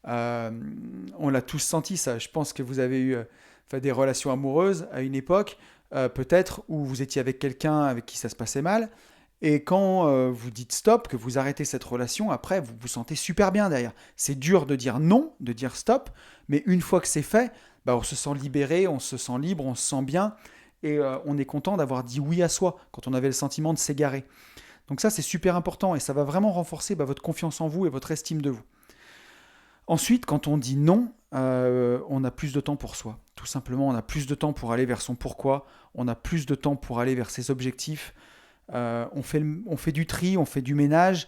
Euh, on l'a tous senti ça. Je pense que vous avez eu des relations amoureuses à une époque, peut-être où vous étiez avec quelqu'un avec qui ça se passait mal. Et quand vous dites stop, que vous arrêtez cette relation, après, vous vous sentez super bien derrière. C'est dur de dire non, de dire stop, mais une fois que c'est fait, on se sent libéré, on se sent libre, on se sent bien, et on est content d'avoir dit oui à soi quand on avait le sentiment de s'égarer. Donc ça, c'est super important, et ça va vraiment renforcer votre confiance en vous et votre estime de vous. Ensuite, quand on dit non, on a plus de temps pour soi. Tout simplement, on a plus de temps pour aller vers son pourquoi, on a plus de temps pour aller vers ses objectifs. On fait du tri, on fait du ménage.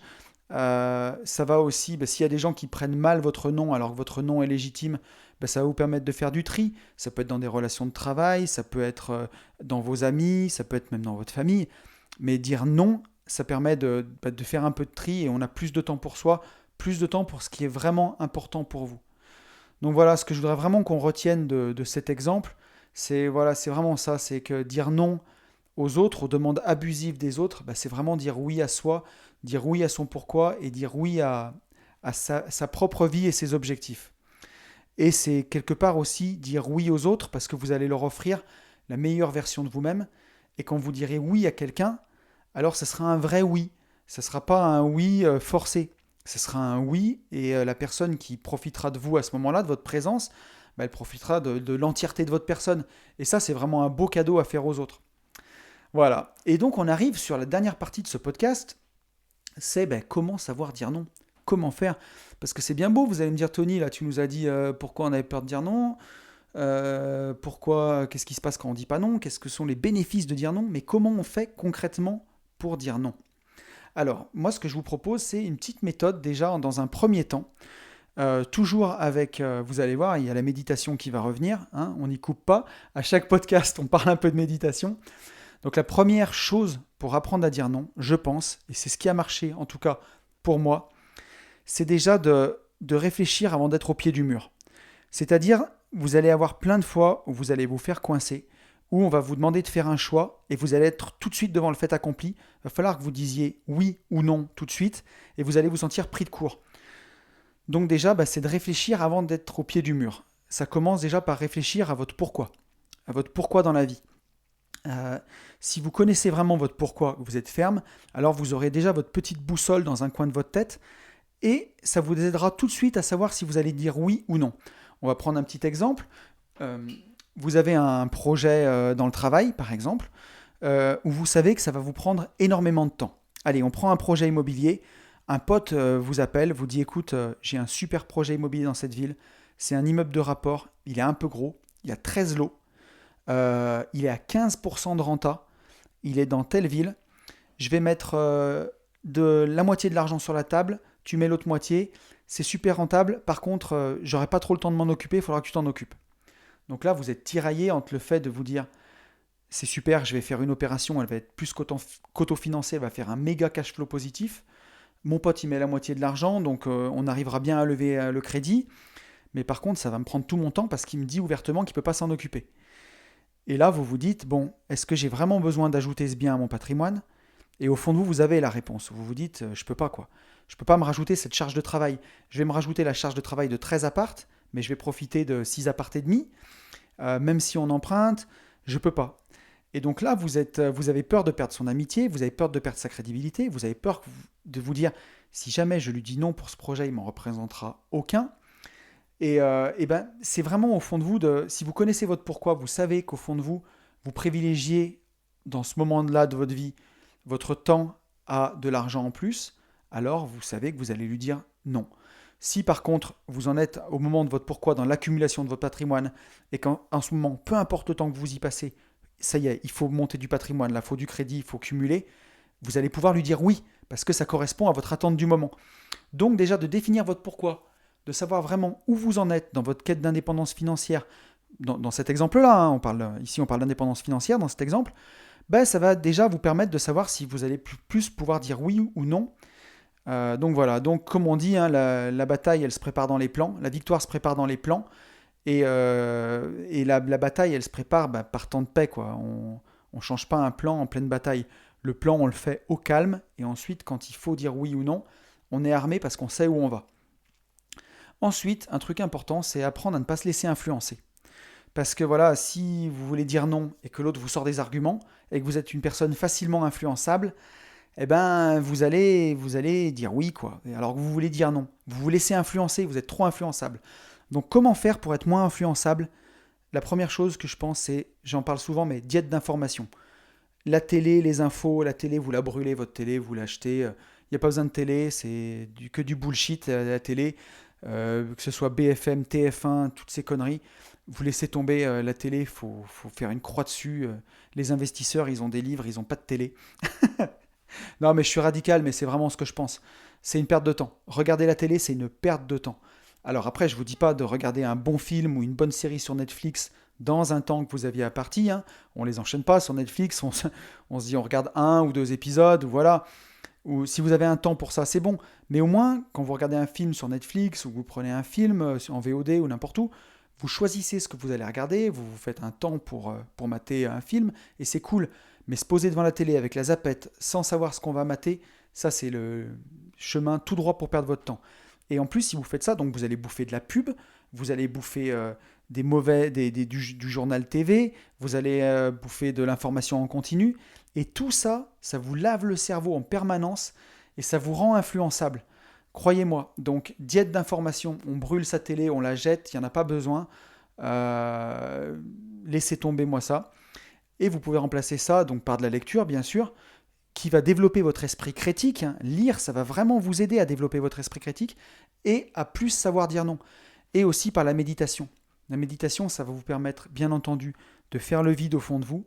Ça va aussi, s'il y a des gens qui prennent mal votre nom alors que votre nom est légitime, ça va vous permettre de faire du tri. Ça peut être dans des relations de travail, ça peut être dans vos amis, ça peut être même dans votre famille. Mais dire non, ça permet de faire un peu de tri et on a plus de temps pour soi, plus de temps pour ce qui est vraiment important pour vous. Donc voilà, ce que je voudrais vraiment qu'on retienne de cet exemple, c'est vraiment ça, c'est que dire non aux autres, aux demandes abusives des autres, c'est vraiment dire oui à soi, dire oui à son pourquoi et dire oui à sa propre vie et ses objectifs. Et c'est quelque part aussi dire oui aux autres parce que vous allez leur offrir la meilleure version de vous-même. Et quand vous direz oui à quelqu'un, alors ce sera un vrai oui. Ce ne sera pas un oui forcé. Ce sera un oui et la personne qui profitera de vous à ce moment-là, de votre présence, elle profitera de l'entièreté de votre personne. Et ça, c'est vraiment un beau cadeau à faire aux autres. Voilà. Et donc, on arrive sur la dernière partie de ce podcast, c'est comment savoir dire non. Comment faire? Parce que c'est bien beau, vous allez me dire, Tony, là, tu nous as dit pourquoi on avait peur de dire non, qu'est-ce qui se passe quand on dit pas non, qu'est-ce que sont les bénéfices de dire non, mais comment on fait concrètement pour dire non? Alors, moi, ce que je vous propose, c'est une petite méthode déjà dans un premier temps. Toujours avec, vous allez voir, il y a la méditation qui va revenir, hein, on n'y coupe pas. À chaque podcast, on parle un peu de méditation. Donc la première chose pour apprendre à dire non, je pense, et c'est ce qui a marché en tout cas pour moi, c'est déjà de réfléchir avant d'être au pied du mur. C'est-à-dire, vous allez avoir plein de fois où vous allez vous faire coincer, où on va vous demander de faire un choix et vous allez être tout de suite devant le fait accompli. Il va falloir que vous disiez oui ou non tout de suite et vous allez vous sentir pris de court. Donc déjà, c'est de réfléchir avant d'être au pied du mur. Ça commence déjà par réfléchir à votre pourquoi dans la vie. Euh, Si vous connaissez vraiment votre pourquoi, vous êtes ferme, alors vous aurez déjà votre petite boussole dans un coin de votre tête et ça vous aidera tout de suite à savoir si vous allez dire oui ou non. On va prendre un petit exemple. Euh, vous avez un projet dans le travail, par exemple, où vous savez que ça va vous prendre énormément de temps. Allez, on prend un projet immobilier. Un pote vous appelle, vous dit écoute, j'ai un super projet immobilier dans cette ville. C'est un immeuble de rapport. Il est un peu gros. Il a 13 lots. Il est à 15% de renta. Il est dans telle ville. Je vais mettre de la moitié de l'argent sur la table. Tu mets l'autre moitié. C'est super rentable. Par contre, j'aurai pas trop le temps de m'en occuper. Il faudra que tu t'en occupes. Donc là, vous êtes tiraillé entre le fait de vous dire c'est super, je vais faire une opération, elle va être plus qu'auto-financée, elle va faire un méga cash flow positif. Mon pote, il met la moitié de l'argent, donc on arrivera bien à lever le crédit. Mais par contre, ça va me prendre tout mon temps parce qu'il me dit ouvertement qu'il ne peut pas s'en occuper. Et là, vous vous dites, bon, est-ce que j'ai vraiment besoin d'ajouter ce bien à mon patrimoine? Et au fond de vous, vous avez la réponse. Vous vous dites, je peux pas quoi. Je peux pas me rajouter cette charge de travail. Je vais me rajouter la charge de travail de 13 appartes, mais je vais profiter de 6 appartes et demi. Même si on emprunte, je peux pas. Et donc là, vous avez peur de perdre son amitié, vous avez peur de perdre sa crédibilité, vous avez peur de vous dire, si jamais je lui dis non pour ce projet, il m'en représentera aucun. Et c'est vraiment au fond de vous, si vous connaissez votre pourquoi, vous savez qu'au fond de vous, vous privilégiez dans ce moment-là de votre vie votre temps à de l'argent en plus, alors vous savez que vous allez lui dire non. Si par contre vous en êtes au moment de votre pourquoi dans l'accumulation de votre patrimoine et qu'en ce moment, peu importe le temps que vous y passez, ça y est, il faut monter du patrimoine, là, il faut du crédit, il faut cumuler, vous allez pouvoir lui dire oui, parce que ça correspond à votre attente du moment. Donc déjà de définir votre pourquoi, de savoir vraiment où vous en êtes dans votre quête d'indépendance financière, dans cet exemple-là, hein, ici on parle d'indépendance financière dans cet exemple, ça va déjà vous permettre de savoir si vous allez plus pouvoir dire oui ou non. Donc voilà, donc comme on dit, hein, la bataille elle se prépare dans les plans, la victoire se prépare dans les plans, et la bataille elle se prépare par temps de paix, quoi. On ne change pas un plan en pleine bataille. Le plan on le fait au calme, et ensuite quand il faut dire oui ou non, on est armé parce qu'on sait où on va. Ensuite, un truc important, c'est apprendre à ne pas se laisser influencer. Parce que voilà, si vous voulez dire non et que l'autre vous sort des arguments et que vous êtes une personne facilement influençable, vous allez dire oui, quoi. Alors que vous voulez dire non. Vous vous laissez influencer, vous êtes trop influençable. Donc comment faire pour être moins influençable? La première chose que je pense, c'est, j'en parle souvent, mais diète d'information. La télé, les infos, la télé, vous la brûlez, votre télé, vous l'achetez. Il n'y a pas besoin de télé, c'est que du bullshit la télé. Que ce soit BFM, TF1, toutes ces conneries. Vous laissez tomber la télé, il faut faire une croix dessus. Les investisseurs, ils ont des livres, ils n'ont pas de télé. Non, mais je suis radical, mais c'est vraiment ce que je pense. C'est une perte de temps. Regarder la télé, c'est une perte de temps. Alors après, je ne vous dis pas de regarder un bon film ou une bonne série sur Netflix dans un temps que vous aviez à partie. Hein. On ne les enchaîne pas sur Netflix. On se dit on regarde un ou deux épisodes, voilà. Ou si vous avez un temps pour ça, c'est bon. Mais au moins, quand vous regardez un film sur Netflix ou vous prenez un film en VOD ou n'importe où, vous choisissez ce que vous allez regarder, vous vous faites un temps pour mater un film, et c'est cool. Mais se poser devant la télé avec la zapette sans savoir ce qu'on va mater, ça c'est le chemin tout droit pour perdre votre temps. Et en plus, si vous faites ça, donc vous allez bouffer de la pub, vous allez bouffer du journal TV, vous allez bouffer de l'information en continu, et tout ça, ça vous lave le cerveau en permanence et ça vous rend influençable. Croyez-moi, donc diète d'information, on brûle sa télé, on la jette, il n'y en a pas besoin. Laissez tomber moi ça. Et vous pouvez remplacer ça donc par de la lecture, bien sûr, qui va développer votre esprit critique. Lire, ça va vraiment vous aider à développer votre esprit critique et à plus savoir dire non. Et aussi par la méditation. La méditation, ça va vous permettre, bien entendu, de faire le vide au fond de vous,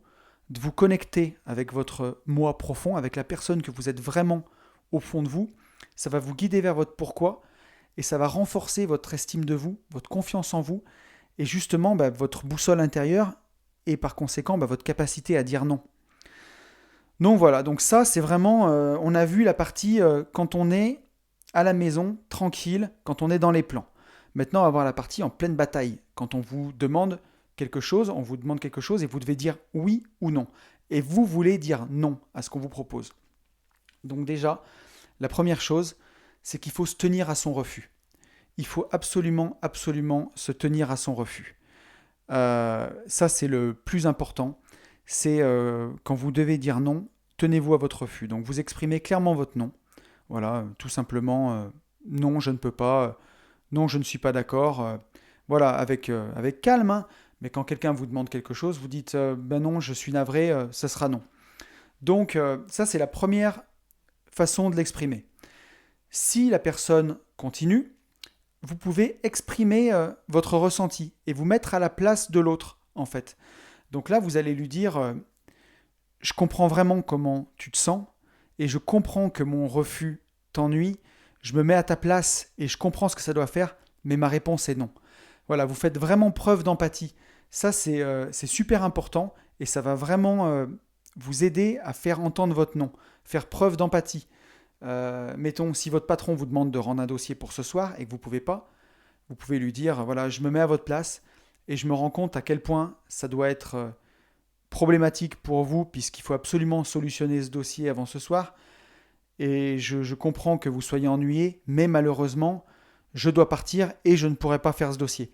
de vous connecter avec votre moi profond, avec la personne que vous êtes vraiment au fond de vous. Ça va vous guider vers votre pourquoi et ça va renforcer votre estime de vous, votre confiance en vous et justement votre boussole intérieure et par conséquent votre capacité à dire non. Donc voilà, donc ça c'est vraiment, on a vu la partie quand on est à la maison, tranquille, quand on est dans les plans. Maintenant on va voir la partie en pleine bataille, quand on vous demande quelque chose, et vous devez dire oui ou non. Et vous voulez dire non à ce qu'on vous propose. Donc déjà, la première chose, c'est qu'il faut se tenir à son refus. Il faut absolument, absolument se tenir à son refus. Ça c'est le plus important. C'est quand vous devez dire non, tenez-vous à votre refus. Donc vous exprimez clairement votre non. Voilà, tout simplement, non, je ne peux pas, non, je ne suis pas d'accord. Voilà, avec calme, hein. Mais quand quelqu'un vous demande quelque chose, vous dites, ben non, je suis navré, ça sera non. Donc ça, c'est la première façon de l'exprimer. Si la personne continue, vous pouvez exprimer votre ressenti et vous mettre à la place de l'autre, en fait. Donc là, vous allez lui dire, je comprends vraiment comment tu te sens et je comprends que mon refus t'ennuie. Je me mets à ta place et je comprends ce que ça doit faire, mais ma réponse est non. Voilà, vous faites vraiment preuve d'empathie. Ça, c'est super important et ça va vraiment vous aider à faire entendre votre non, faire preuve d'empathie. Mettons, si votre patron vous demande de rendre un dossier pour ce soir et que vous ne pouvez pas, vous pouvez lui dire, voilà, je me mets à votre place et je me rends compte à quel point ça doit être problématique pour vous, puisqu'il faut absolument solutionner ce dossier avant ce soir. Et je comprends que vous soyez ennuyé, mais malheureusement, je dois partir et je ne pourrai pas faire ce dossier.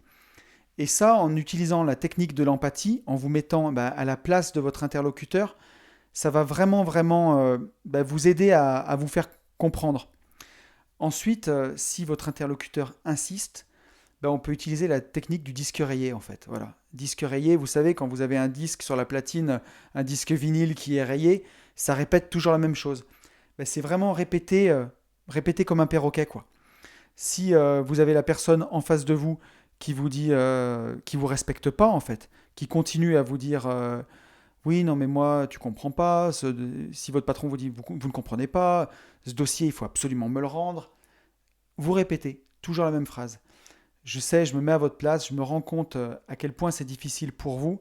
Et ça, en utilisant la technique de l'empathie, en vous mettant à la place de votre interlocuteur, ça va vraiment, vraiment vous aider à vous faire comprendre. Ensuite, si votre interlocuteur insiste, on peut utiliser la technique du disque rayé en fait. Voilà. Disque rayé, vous savez, quand vous avez un disque sur la platine, un disque vinyle qui est rayé, ça répète toujours la même chose. C'est vraiment répéter comme un perroquet, quoi. Si vous avez la personne en face de vous qui vous dit, qui vous respecte pas en fait, qui continue à vous dire oui, non mais moi tu comprends pas, si votre patron vous dit vous ne comprenez pas, ce dossier il faut absolument me le rendre, vous répétez toujours la même phrase. Je sais, je me mets à votre place, je me rends compte à quel point c'est difficile pour vous,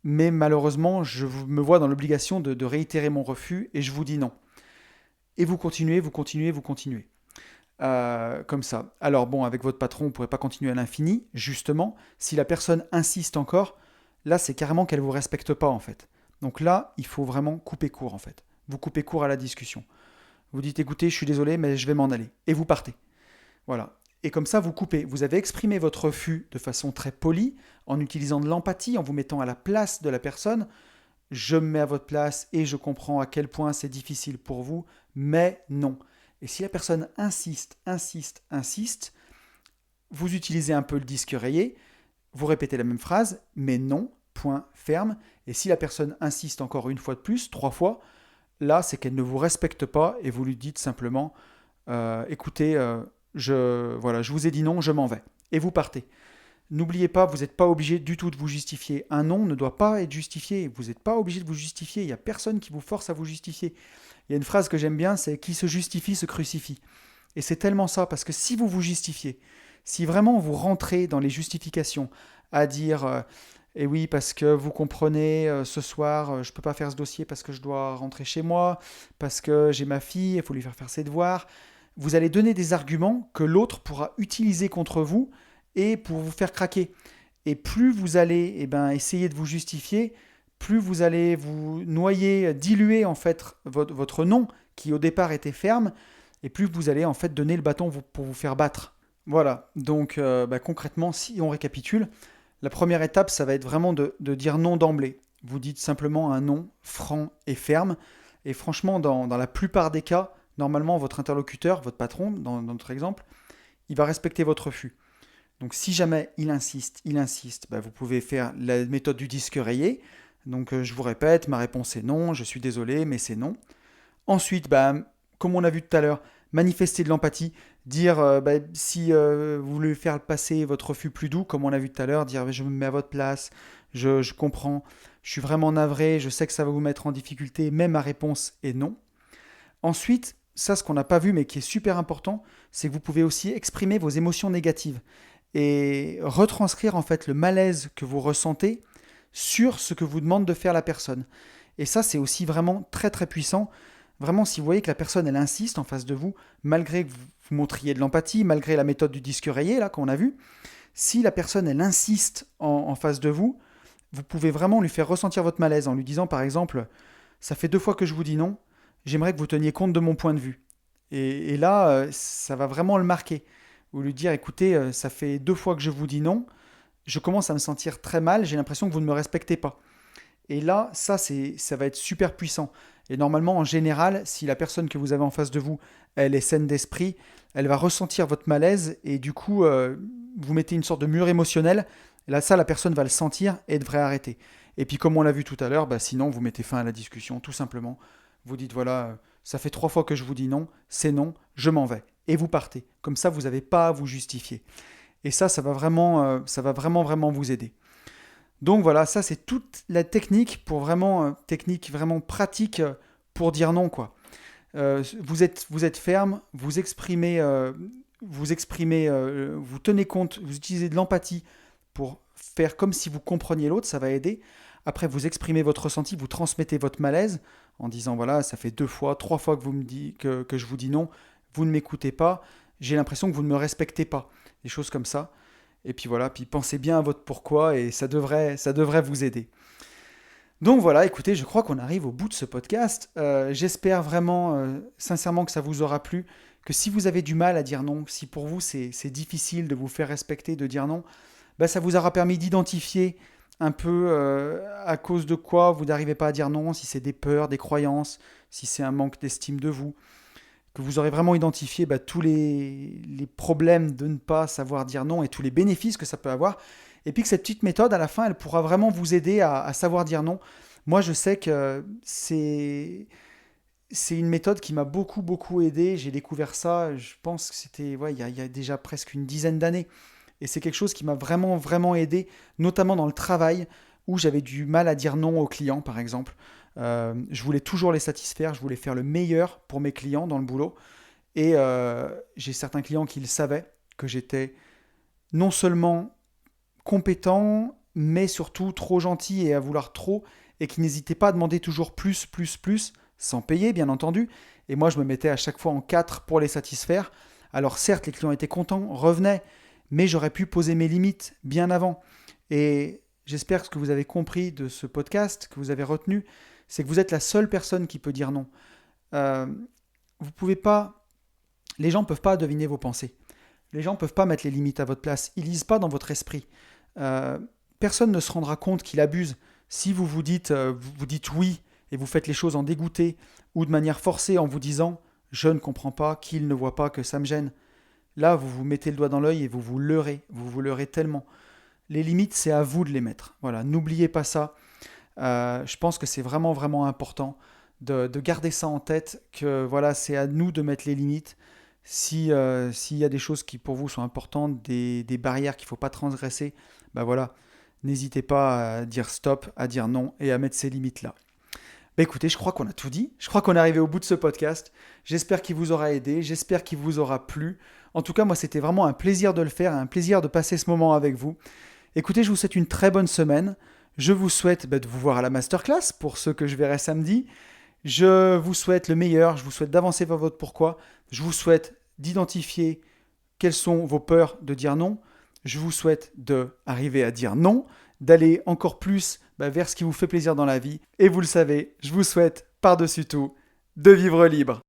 mais malheureusement, je me vois dans l'obligation de réitérer mon refus et je vous dis non. Et vous continuez, vous continuez, vous continuez. Comme ça. Alors bon, avec votre patron, vous ne pourrez pas continuer à l'infini, justement. Si la personne insiste encore, là, c'est carrément qu'elle ne vous respecte pas, en fait. Donc là, il faut vraiment couper court, en fait. Vous coupez court à la discussion. Vous dites, écoutez, je suis désolé, mais je vais m'en aller. Et vous partez. Voilà. Et comme ça, vous coupez. Vous avez exprimé votre refus de façon très polie, en utilisant de l'empathie, en vous mettant à la place de la personne. Je me mets à votre place et je comprends à quel point c'est difficile pour vous, mais non. Et si la personne insiste, insiste, insiste, vous utilisez un peu le disque rayé, vous répétez la même phrase, mais non, point ferme. Et si la personne insiste encore une fois de plus, 3 fois, là, c'est qu'elle ne vous respecte pas et vous lui dites simplement, écoutez, je vous ai dit non, je m'en vais. Et vous partez. N'oubliez pas, vous n'êtes pas obligé du tout de vous justifier. Un non ne doit pas être justifié. Vous n'êtes pas obligé de vous justifier. Il n'y a personne qui vous force à vous justifier. Il y a une phrase que j'aime bien, c'est « qui se justifie se crucifie ». Et c'est tellement ça, parce que si vous vous justifiez, si vraiment vous rentrez dans les justifications à dire eh oui, parce que vous comprenez, ce soir, je ne peux pas faire ce dossier parce que je dois rentrer chez moi, parce que j'ai ma fille, il faut lui faire ses devoirs », vous allez donner des arguments que l'autre pourra utiliser contre vous et pour vous faire craquer. Et plus vous allez essayer de vous justifier, plus vous allez vous noyer, diluer en fait votre non, qui au départ était ferme, et plus vous allez en fait donner le bâton pour vous faire battre. Voilà, donc concrètement, si on récapitule, la première étape, ça va être vraiment de dire non d'emblée. Vous dites simplement un non franc et ferme, et franchement, dans la plupart des cas, normalement, votre interlocuteur, votre patron, dans notre exemple, il va respecter votre refus. Donc si jamais il insiste, vous pouvez faire la méthode du disque rayé, Donc je vous répète, ma réponse est non, je suis désolé, mais c'est non. Ensuite, comme on a vu tout à l'heure, manifester de l'empathie, dire si vous voulez faire passer votre refus plus doux, comme on a vu tout à l'heure, dire je me mets à votre place, je comprends, je suis vraiment navré, je sais que ça va vous mettre en difficulté, mais ma réponse est non. Ensuite, ça ce qu'on n'a pas vu mais qui est super important, c'est que vous pouvez aussi exprimer vos émotions négatives et retranscrire en fait le malaise que vous ressentez sur ce que vous demande de faire la personne. Et ça, c'est aussi vraiment très très puissant. Vraiment, si vous voyez que la personne, elle insiste en face de vous, malgré que vous montriez de l'empathie, malgré la méthode du disque rayé, là, qu'on a vu, si la personne, elle insiste en face de vous, vous pouvez vraiment lui faire ressentir votre malaise en lui disant, par exemple, ça fait 2 fois que je vous dis non, j'aimerais que vous teniez compte de mon point de vue. Et là, ça va vraiment le marquer. Ou lui dire, écoutez, ça fait 2 fois que je vous dis non, je commence à me sentir très mal, j'ai l'impression que vous ne me respectez pas. Et là, ça va être super puissant. Et normalement, en général, si la personne que vous avez en face de vous, elle est saine d'esprit, elle va ressentir votre malaise et du coup, vous mettez une sorte de mur émotionnel. Et là, ça, la personne va le sentir et devrait arrêter. Et puis, comme on l'a vu tout à l'heure, sinon, vous mettez fin à la discussion, tout simplement. Vous dites, voilà, ça fait 3 fois que je vous dis non, c'est non, je m'en vais. Et vous partez. Comme ça, vous n'avez pas à vous justifier. Et ça va vraiment, vraiment vous aider. Donc voilà, ça c'est toute la technique pour vraiment technique vraiment pratique pour dire non quoi. Vous êtes ferme, vous tenez compte, vous utilisez de l'empathie pour faire comme si vous compreniez l'autre, ça va aider. Après, vous exprimez votre ressenti, vous transmettez votre malaise en disant voilà, ça fait 2 fois, 3 fois que vous me dites que je vous dis non, vous ne m'écoutez pas, j'ai l'impression que vous ne me respectez pas, des choses comme ça. Et puis voilà, puis pensez bien à votre pourquoi et ça devrait vous aider. Donc voilà, écoutez, je crois qu'on arrive au bout de ce podcast. J'espère vraiment, sincèrement, que ça vous aura plu. Que si vous avez du mal à dire non, si pour vous c'est difficile de vous faire respecter, de dire non, ça vous aura permis d'identifier un peu à cause de quoi vous n'arrivez pas à dire non, si c'est des peurs, des croyances, si c'est un manque d'estime de vous, que vous aurez vraiment identifié tous les problèmes de ne pas savoir dire non et tous les bénéfices que ça peut avoir. Et puis que cette petite méthode, à la fin, elle pourra vraiment vous aider à savoir dire non. Moi, je sais que c'est une méthode qui m'a beaucoup, beaucoup aidé. J'ai découvert ça, je pense que c'était il y a déjà presque une dizaine d'années. Et c'est quelque chose qui m'a vraiment, vraiment aidé, notamment dans le travail, où j'avais du mal à dire non aux clients, par exemple. Je voulais toujours les satisfaire, je voulais faire le meilleur pour mes clients dans le boulot. Et j'ai certains clients qui le savaient, que j'étais non seulement compétent, mais surtout trop gentil et à vouloir trop, et qui n'hésitaient pas à demander toujours plus, plus, plus, sans payer, bien entendu. Et moi, je me mettais à chaque fois en quatre pour les satisfaire. Alors certes, les clients étaient contents, revenaient, mais j'aurais pu poser mes limites bien avant. Et j'espère que ce que vous avez compris de ce podcast, que vous avez retenu, c'est que vous êtes la seule personne qui peut dire non. Euh, vous pouvez pas, les gens ne peuvent pas deviner vos pensées. Les gens ne peuvent pas mettre les limites à votre place. Ils lisent pas dans votre esprit. Euh, Personne ne se rendra compte qu'il abuse si vous dites oui et vous faites les choses en dégoûté ou de manière forcée en vous disant je ne comprends pas, qu'il ne voit pas, que ça me gêne. Là, vous vous mettez le doigt dans l'œil et vous vous leurrez tellement. Les limites, c'est à vous de les mettre. Voilà, n'oubliez pas ça. Je pense que c'est vraiment, vraiment important de garder ça en tête, que voilà, c'est à nous de mettre les limites. S'il y a des choses qui pour vous sont importantes, des barrières qu'il ne faut pas transgresser, voilà, n'hésitez pas à dire stop, à dire non et à mettre ces limites-là. Écoutez, je crois qu'on a tout dit. Je crois qu'on est arrivé au bout de ce podcast. J'espère qu'il vous aura aidé. J'espère qu'il vous aura plu. En tout cas, moi, c'était vraiment un plaisir de le faire, un plaisir de passer ce moment avec vous. Écoutez, je vous souhaite une très bonne semaine. Je vous souhaite de vous voir à la masterclass pour ceux que je verrai samedi. Je vous souhaite le meilleur. Je vous souhaite d'avancer vers votre pourquoi. Je vous souhaite d'identifier quelles sont vos peurs de dire non. Je vous souhaite d'arriver à dire non, d'aller encore plus vers ce qui vous fait plaisir dans la vie. Et vous le savez, je vous souhaite par-dessus tout de vivre libre.